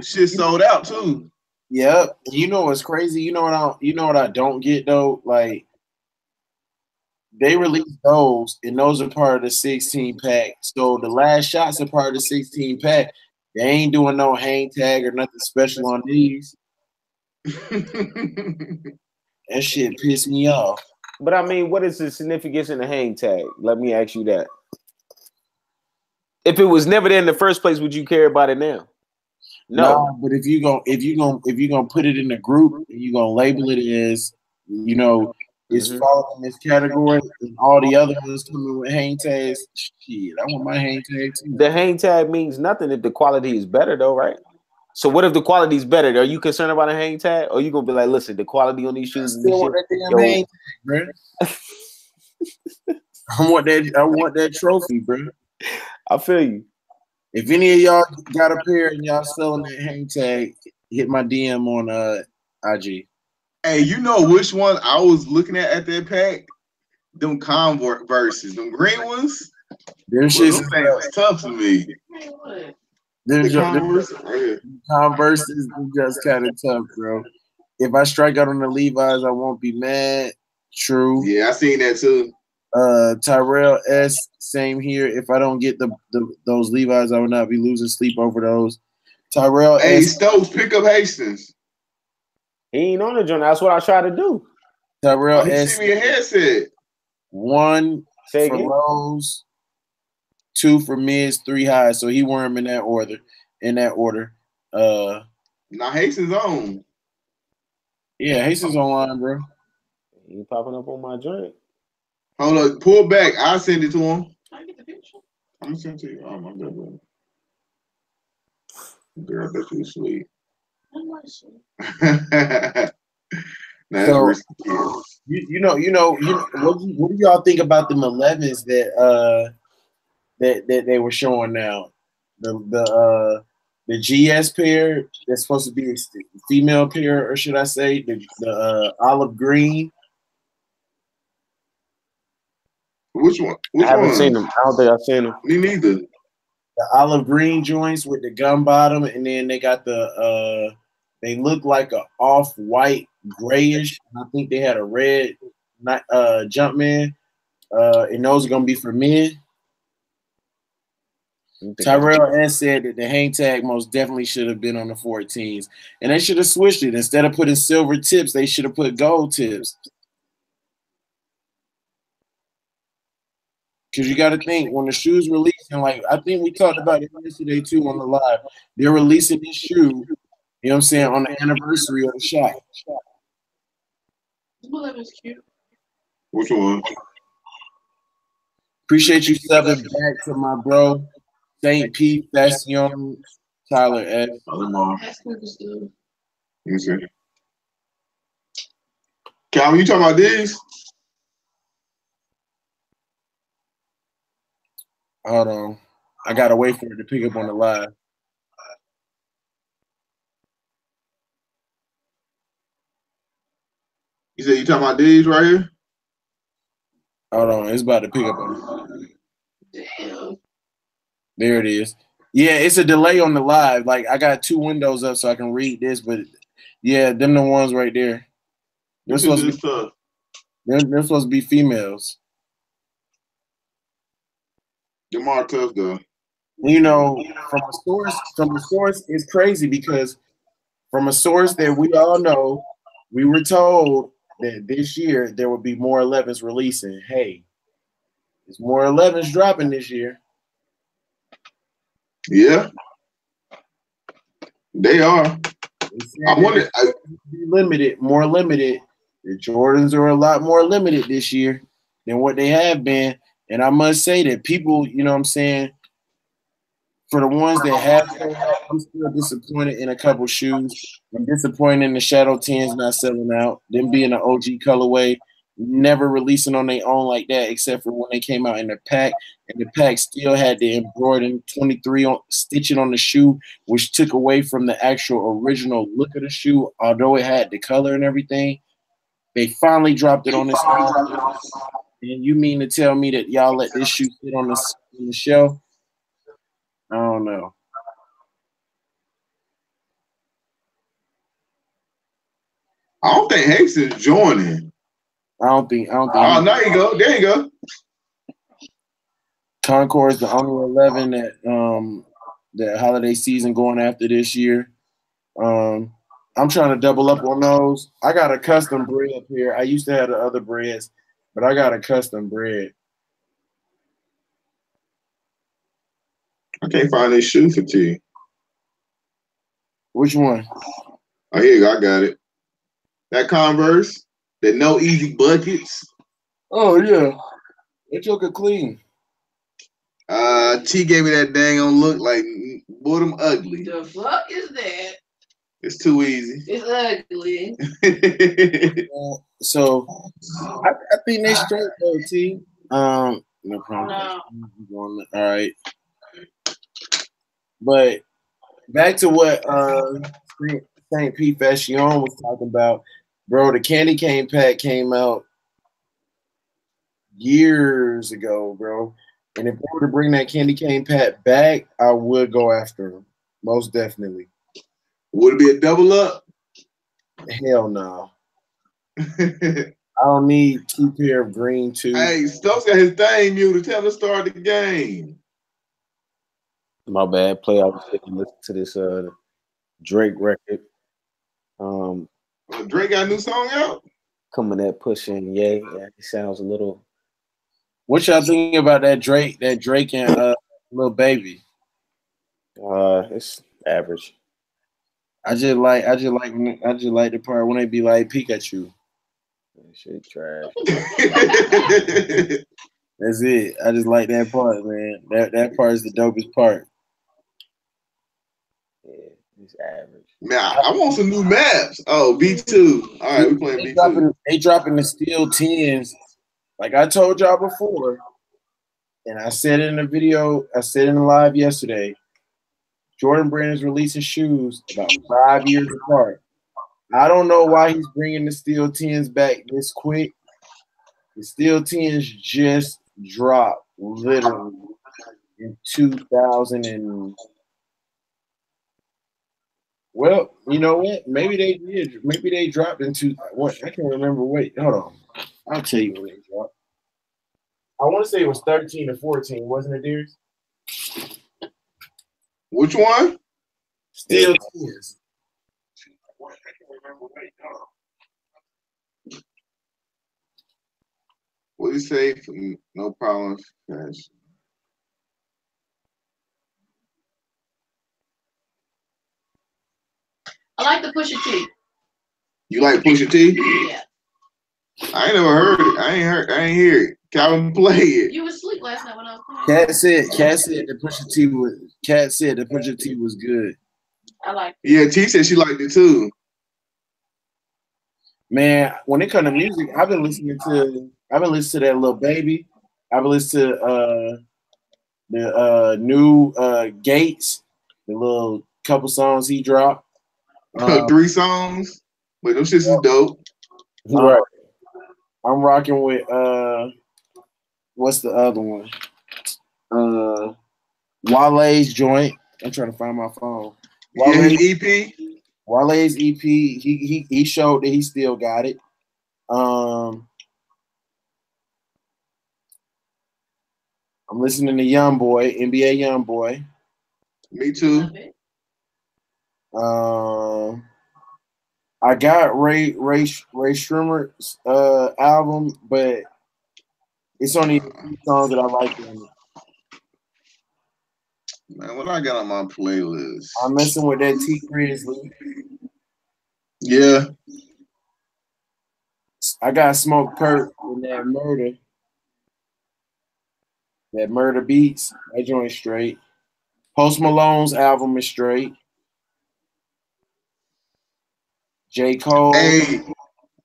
Shit sold out too. Yep. You know what's crazy? You know what I don't get though? Like they released those, and those are part of the 16 pack. So the last shots are part of the 16 pack. They ain't doing no hang tag or nothing special on these. That shit pissed me off. But I mean, what is the significance in the hang tag? Let me ask you that. If it was never there in the first place, would you care about it now? No. Nah, but if you gonna put it in a group and you gonna label it as, you know, it's following this category and all the other ones coming with hang tags, shit, I want my hang tag too. The hang tag means nothing if the quality is better though, right? So what if the quality is better? Are you concerned about a hang tag? Or are you gonna be like, listen, the quality on these shoes and Still want that damn hang tag, bro. I want that trophy, bro. I feel you. If any of y'all got a pair and y'all selling that hang tag, hit my DM on IG. Hey, you know which one I was looking at that pack? Them Converses, them green ones. Them shits was tough to me. Converse is just kind of tough, bro. If I strike out on the Levi's, I won't be mad. True. Yeah, I seen that too. Tyrell S, same here. If I don't get those Levi's, I will not be losing sleep over those. Tyrell S. Stokes, pick up Hastings. He ain't on the joint. That's what I try to do. Tyrell S. Send me a headset. 1 for lows, 2 for mids, 3 highs. So he wore him in that order. Now Hastings on. Yeah, Hastings online, bro. He popping up on my joint. Hold up, pull back. I'll send it to him. Can I get the picture? I'm gonna send it to you. Oh my god, girl, bet you sleep. That's so, risky. You know, what do y'all think about them 11s that they were showing now? The GS pair that's supposed to be a female pair, or should I say the olive green? Which one? I haven't seen them. I don't think I've seen them. Me neither. The olive green joints with the gum bottom, and then they got the they look like a off-white grayish. I think they had a red Jumpman, and those are gonna be for men. Tyrell S said that the hang tag most definitely should have been on the 14s, and they should have switched it. Instead of putting silver tips, they should have put gold tips. Because you got to think, when the shoe's releasing, like I think we talked about it yesterday too on the live, they're releasing this shoe, you know what I'm saying, on the anniversary of the shot. This cute. Which one? Appreciate you subbing back to my bro, St. Pete, Fashion, Tyler S. That's cool stuff. Let me see. Calvin, you talking about these? Hold on. I gotta wait for it to pick up on the live. You said you talking about these right here? Hold on, it's about to pick up on the live. Damn. There it is. Yeah, it's a delay on the live. Like I got two windows up so I can read this, but yeah, them the ones right there. They're supposed to be, they're supposed to be females. Them are tough though. You know, from a source, it's crazy because from a source that we all know, we were told that this year there would be more 11s releasing. Hey, there's more 11s dropping this year. Yeah, they are. I wonder. Limited, more limited. The Jordans are a lot more limited this year than what they have been. And I must say that people, you know what I'm saying, for the ones that have, I'm still disappointed in a couple shoes. I'm disappointed in the Shadow 10s not selling out. Them being an OG colorway, never releasing on their own like that, except for when they came out in the pack. And the pack still had the embroidered 23 on stitching on the shoe, which took away from the actual original look of the shoe, although it had the color and everything. They finally dropped it on this. And you mean to tell me that y'all let this shoe sit on the shelf? I don't know. I don't think Hastings joining. I don't think. Oh, there you go. There you go. Concord's the only 11 that holiday season going after this year. I'm trying to double up on those. I got a custom bread up here. I used to have the other breads, but I got a custom bread. I can't find this shoe for T. Which one? Oh, here you go. I got it. That Converse, that no easy buckets. Oh yeah, it took a clean. T gave me that dang on look like, boy, them ugly. The fuck is that? It's too easy. It's ugly. So I think they straight though, T. No problem. No. All right. But back to what St. P. Fashion was talking about, bro. The candy cane pack came out years ago, bro. And if they were to bring that candy cane pack back, I would go after them. Most definitely. Would it be a double up? Hell no. I don't need two pair of green too. Hey, Stokes got his thing muted. Tell him to start the game. My bad. Play. I was sitting listen to this Drake record. Drake got a new song out? Coming at pushing, yeah. It sounds a little. What y'all think about that Drake and Lil Baby? It's average. I just like the part when they be like Pikachu. That shit trash. That's it. I just like that part, man. That part is the dopest part. Yeah, it's average. Now I want some new maps. Oh, B2. All right, we playing B2. They dropping the steel 10s. Like I told y'all before, and I said it in the video, I said in the live yesterday, Jordan Brand is releasing shoes about 5 years apart. I don't know why he's bringing the steel 10s back this quick. The steel 10s just dropped literally in 2000 and well, you know what? Maybe they did. Maybe they dropped into what? I can't remember. Wait, hold on. I'll tell you when they dropped. I want to say it was 13 or 14, wasn't it, Dears? Which one? Steel 10s. What do you say? No problem. I like the Pusha T. You like Pusha T? Yeah. I ain't never heard it. I ain't hear it. Calvin play it. You was asleep last night when I was playing. Cat said that Pusha T was good. I like it. Yeah, T said she liked it too. Man, when it comes to music, I've been listening to that Lil Baby. I've been listening to the new Gates, the little couple songs he dropped. 3 songs, but those shits is dope. Right. I'm rocking with what's the other one? Wale's joint. I'm trying to find my phone. His EP. Wale's EP. He showed that he still got it. I'm listening to YoungBoy, NBA YoungBoy. Me too. I got Ray Shremmer's album, but it's only a few songs that I like on it. Man, what I got on my playlist? I'm messing with that T Grizzly. Yeah. I got Smoke Perk in that Murder. That Murder Beats. That joint straight. Post Malone's album is straight. J. Cole. Hey,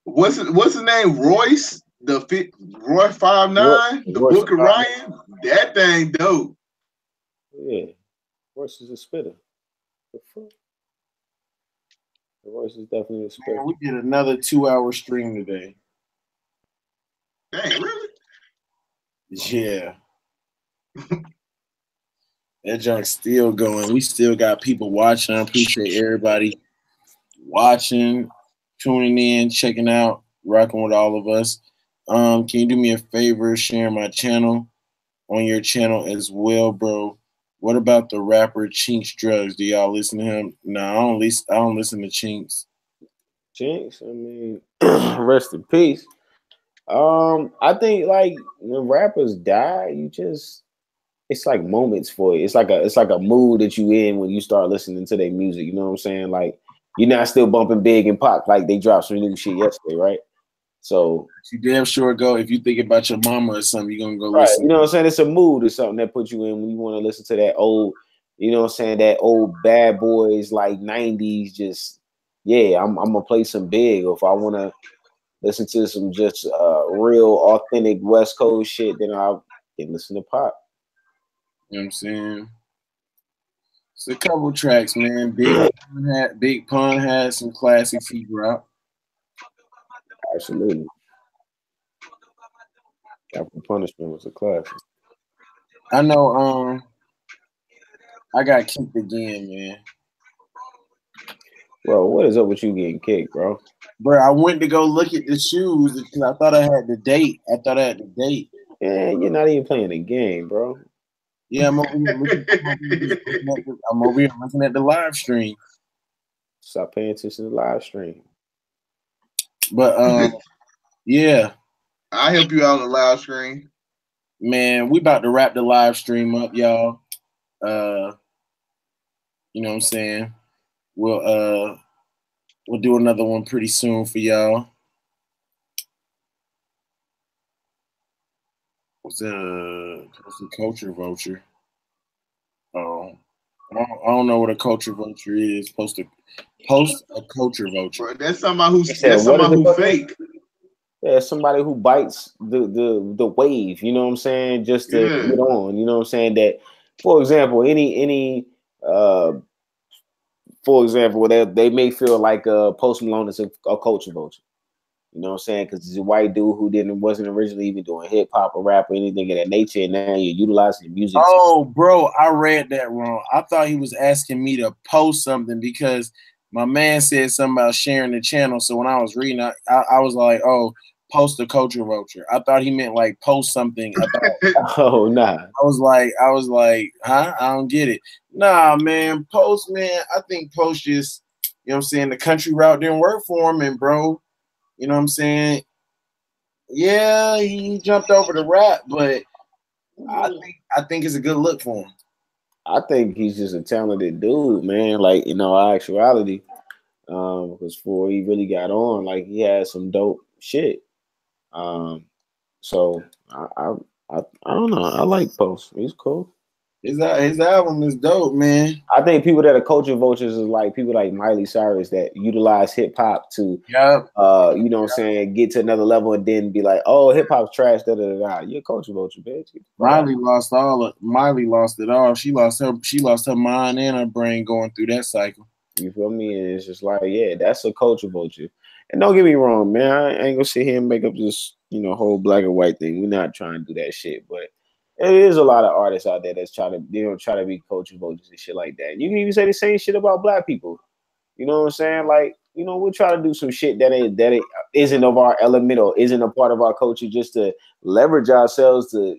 what's his name? Royce? Roy 5'9", the Book of Ryan? That thing dope. Yeah. Royce is a spitter. The fuck? Royce is definitely a spitter. Man, we did another 2-hour stream today. Dang, really? Yeah. That junk's still going. We still got people watching. I appreciate everybody watching, tuning in, checking out, rocking with all of us. Can you do me a favor, share my channel on your channel as well, bro? What about the rapper Chinks Drugs? Do y'all listen to him? No, I don't listen to Chinks. Chinks, I mean, rest in peace. I think like when rappers die, it's like moments for you. It's like a mood that you in when you start listening to their music. You know what I'm saying? Like you're not still bumping Big and Pac like they dropped some new shit yesterday, right? So you damn sure go. If you think about your mama or something, you're gonna go right, listen. You know what I'm saying? It's a mood or something that puts you in when you want to listen to that old, you know what I'm saying, that old Bad Boys like 90s. Just I'm gonna play some Big, or if I want to listen to some just real authentic West Coast shit, then I can listen to Pop. You know what I'm saying? It's a couple tracks, man. Big Pun had some classics he dropped. Absolutely. Capital Punishment was a classic. I know. I got kicked again, man. Bro, what is up with you getting kicked, bro? Bro, I went to go look at the shoes because I thought I had the date. Yeah, you're not even playing the game, bro. Yeah, I'm over here looking at the live stream. Stop paying attention to the live stream. But yeah. I'll help you out on the live stream. Man, we about to wrap the live stream up, y'all. You know what I'm saying? We'll do another one pretty soon for y'all. What's the culture vulture? Oh, I don't know what a culture vulture is. Post a culture vulture. Bro, that's somebody who fake. Yeah, somebody who bites the wave, you know what I'm saying? Just to get on, you know what I'm saying? That, for example, they may feel like Post Malone is a culture vulture. You know what I'm saying? Because he's a white dude who wasn't originally even doing hip hop or rap or anything of that nature, and now you're utilizing the music. Oh, bro, I read that wrong. I thought he was asking me to post something because my man said something about sharing the channel. So when I was reading, I was like, oh, post a culture vulture. I thought he meant like post something. Oh, nah. I was like, huh? I don't get it. Nah, man, post, man. I think post just, you know what I'm saying, the country route didn't work for him, and bro, you know what I'm saying? Yeah, he jumped over the rap, but I think it's a good look for him. I think he's just a talented dude, man. Like, in all actuality, because before he really got on, like, he had some dope shit. So I don't know. I like Post. He's cool. His album is dope, man. I think people that are culture vultures is like people like Miley Cyrus that utilize hip hop to, you know what I'm saying, get to another level and then be like, oh, hip hop's trash. Da da da. You're a culture vulture, bitch. Miley lost it all. She lost her mind and her brain going through that cycle. You feel me? And it's just like, yeah, that's a culture vulture. And don't get me wrong, man. I ain't gonna sit here and make up this, whole black and white thing. We're not trying to do that shit, but there is a lot of artists out there that's trying to, try to be culture vultures and shit like that. And you can even say the same shit about black people. You know what I'm saying? Like, we'll try to do some shit that isn't of our element or isn't a part of our culture just to leverage ourselves to,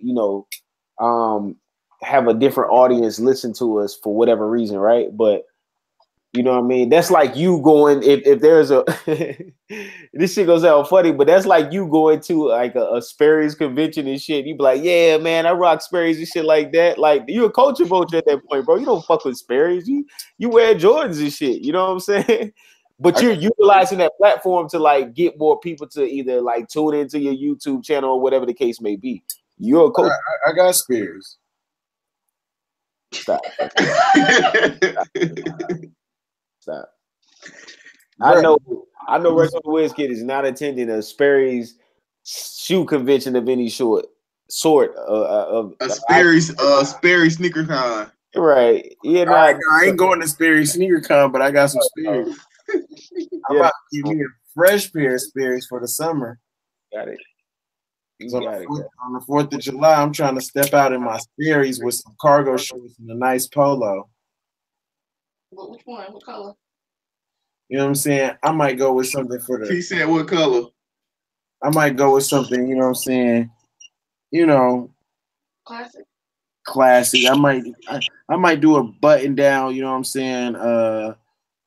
have a different audience listen to us for whatever reason, right? But you know what I mean? That's like you going, if there's a this shit goes out funny, but that's like you going to like a Sperry's convention and shit. You be like, yeah, man, I rock Sperry's and shit like that. Like you a culture vulture at that point, bro. You don't fuck with Sperry's. You wear Jordans and shit. You know what I'm saying? But you're utilizing that platform to like get more people to either like tune into your YouTube channel or whatever the case may be. You're a culture. I got Sperry's. Stop. Stop. I know Retro Wiz Kid is not attending a Sperry's shoe convention of any sort of a Sperry sneaker con. Right. Yeah, I ain't going to Sperry sneaker con, but I got some Sperry's. I'm about to give me a fresh pair of Sperry's for the summer. Got it. On the 4th of July, I'm trying to step out in my Sperry's with some cargo shorts and a nice polo. Which one? What color? You know what I'm saying? I might go with something for the. He said, "What color?" I might go with something. You know what I'm saying? Classic. I might do a button down. You know what I'm saying?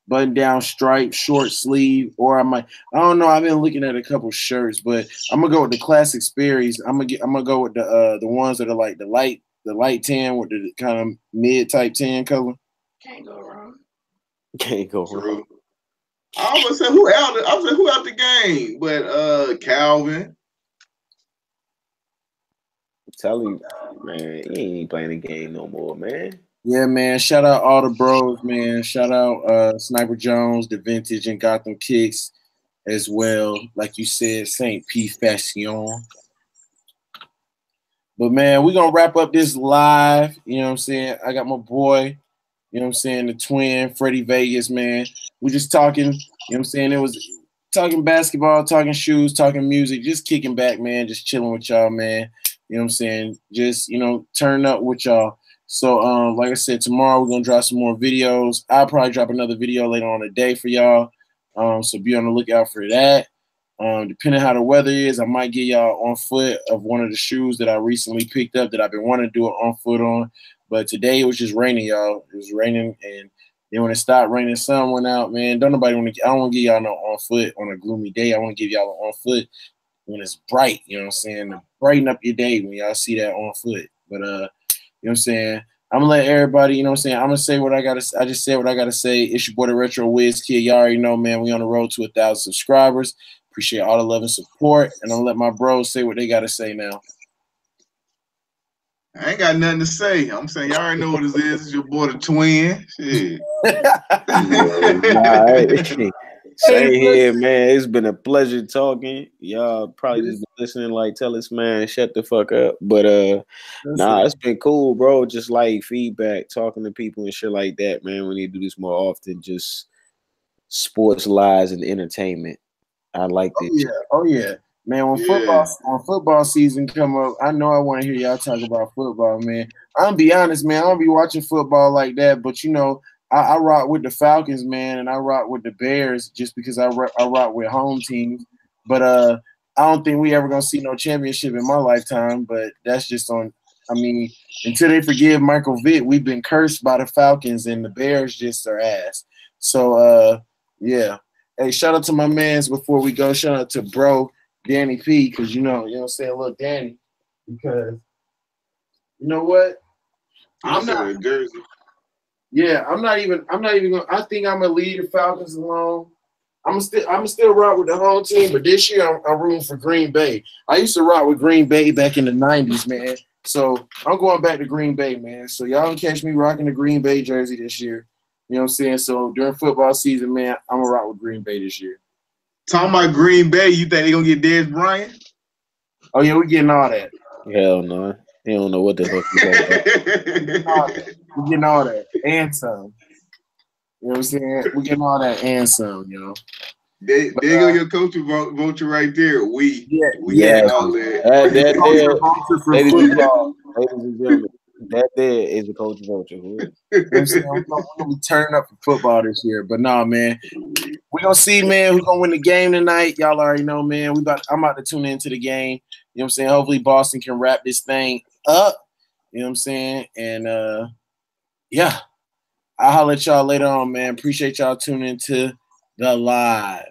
Button down stripe, short sleeve, or I don't know. I've been looking at a couple shirts, but I'm gonna go with the classic Sperry's. I'm gonna go with the ones that are like the light tan with the kind of mid type tan color. Can't go wrong. Can't go wrong. I was gonna say who out the game, but Calvin. I'm telling you, man, he ain't playing the game no more, man. Yeah, man. Shout out all the bros, man. Shout out Sniper Jones, the Vintage and Gotham Kicks as well. Like you said, St. P Fashion. But man, we're gonna wrap up this live. You know what I'm saying? I got my boy, you know what I'm saying, the twin, Freddy Vegas, man. We just talking, you know what I'm saying? It was talking basketball, talking shoes, talking music, just kicking back, man, just chilling with y'all, man. You know what I'm saying? Just, turning up with y'all. So, like I said, tomorrow we're going to drop some more videos. I'll probably drop another video later on today for y'all. So be on the lookout for that. Depending how the weather is, I might get y'all on foot of one of the shoes that I recently picked up that I've been wanting to do it on foot on. But today it was just raining, y'all. It was raining, and then when it stopped raining, the sun went out, man. I don't want to give y'all no on foot on a gloomy day. I want to give y'all on foot when it's bright, you know what I'm saying? To brighten up your day when y'all see that on foot. But, you know what I'm saying? I'm going to let everybody, you know what I'm saying? I'm going to say what I got to I just said what I got to say. It's your boy, the Retro Wiz Kid. Y'all already know, man, we on the road to 1,000 subscribers. Appreciate all the love and support. And I'm going to let my bros say what they got to say now. I ain't got nothing to say. I'm saying y'all already know what it is. It's your boy, the twin. Shit. Same here, man. It's been a pleasure talking. Y'all probably just been listening like, tell this man, shut the fuck up. But it's been cool, bro. Just like feedback, talking to people and shit like that, man. We need to do this more often. Just sports, lies, and entertainment. I like this. Oh yeah. Man, when football season come up, I know I want to hear y'all talk about football, man. I'm gonna be honest, man. I don't be watching football like that, but I rock with the Falcons, man, and I rock with the Bears just because I rock with home teams. But I don't think we ever gonna see no championship in my lifetime. But that's just until they forgive Michael Vick, we've been cursed by the Falcons, and the Bears just are ass. So yeah. Hey, shout out to my mans before we go. Shout out to bro Danny P, because you know what I'm saying, little Danny, because you know what? I'm not even gonna. I think I'm gonna leave the Falcons alone. I'm still rock with the home team, but this year I'm rooting for Green Bay. I used to rock with Green Bay back in the '90s, man. So I'm going back to Green Bay, man. So y'all can catch me rocking the Green Bay jersey this year. You know what I'm saying? So during football season, man, I'm gonna rock with Green Bay this year. Talking about Green Bay, you think they gonna get Dez Bryant? Oh yeah, we getting all that. Hell no. He don't know what the fuck he's talking about. We getting all that and some. You know what I'm saying? We getting all that and some, you know. There go your coach vulture right there. We yeah. all that. That ladies and gentlemen, that there is a coach vulture. You know what I'm saying? We're gonna be turning up for football this year. But nah, man. We're gonna see, man, who's gonna win the game tonight. Y'all already know, man. I'm about to tune into the game. You know what I'm saying? Hopefully Boston can wrap this thing up. You know what I'm saying? And yeah. I'll holler at y'all later on, man. Appreciate y'all tuning into the live.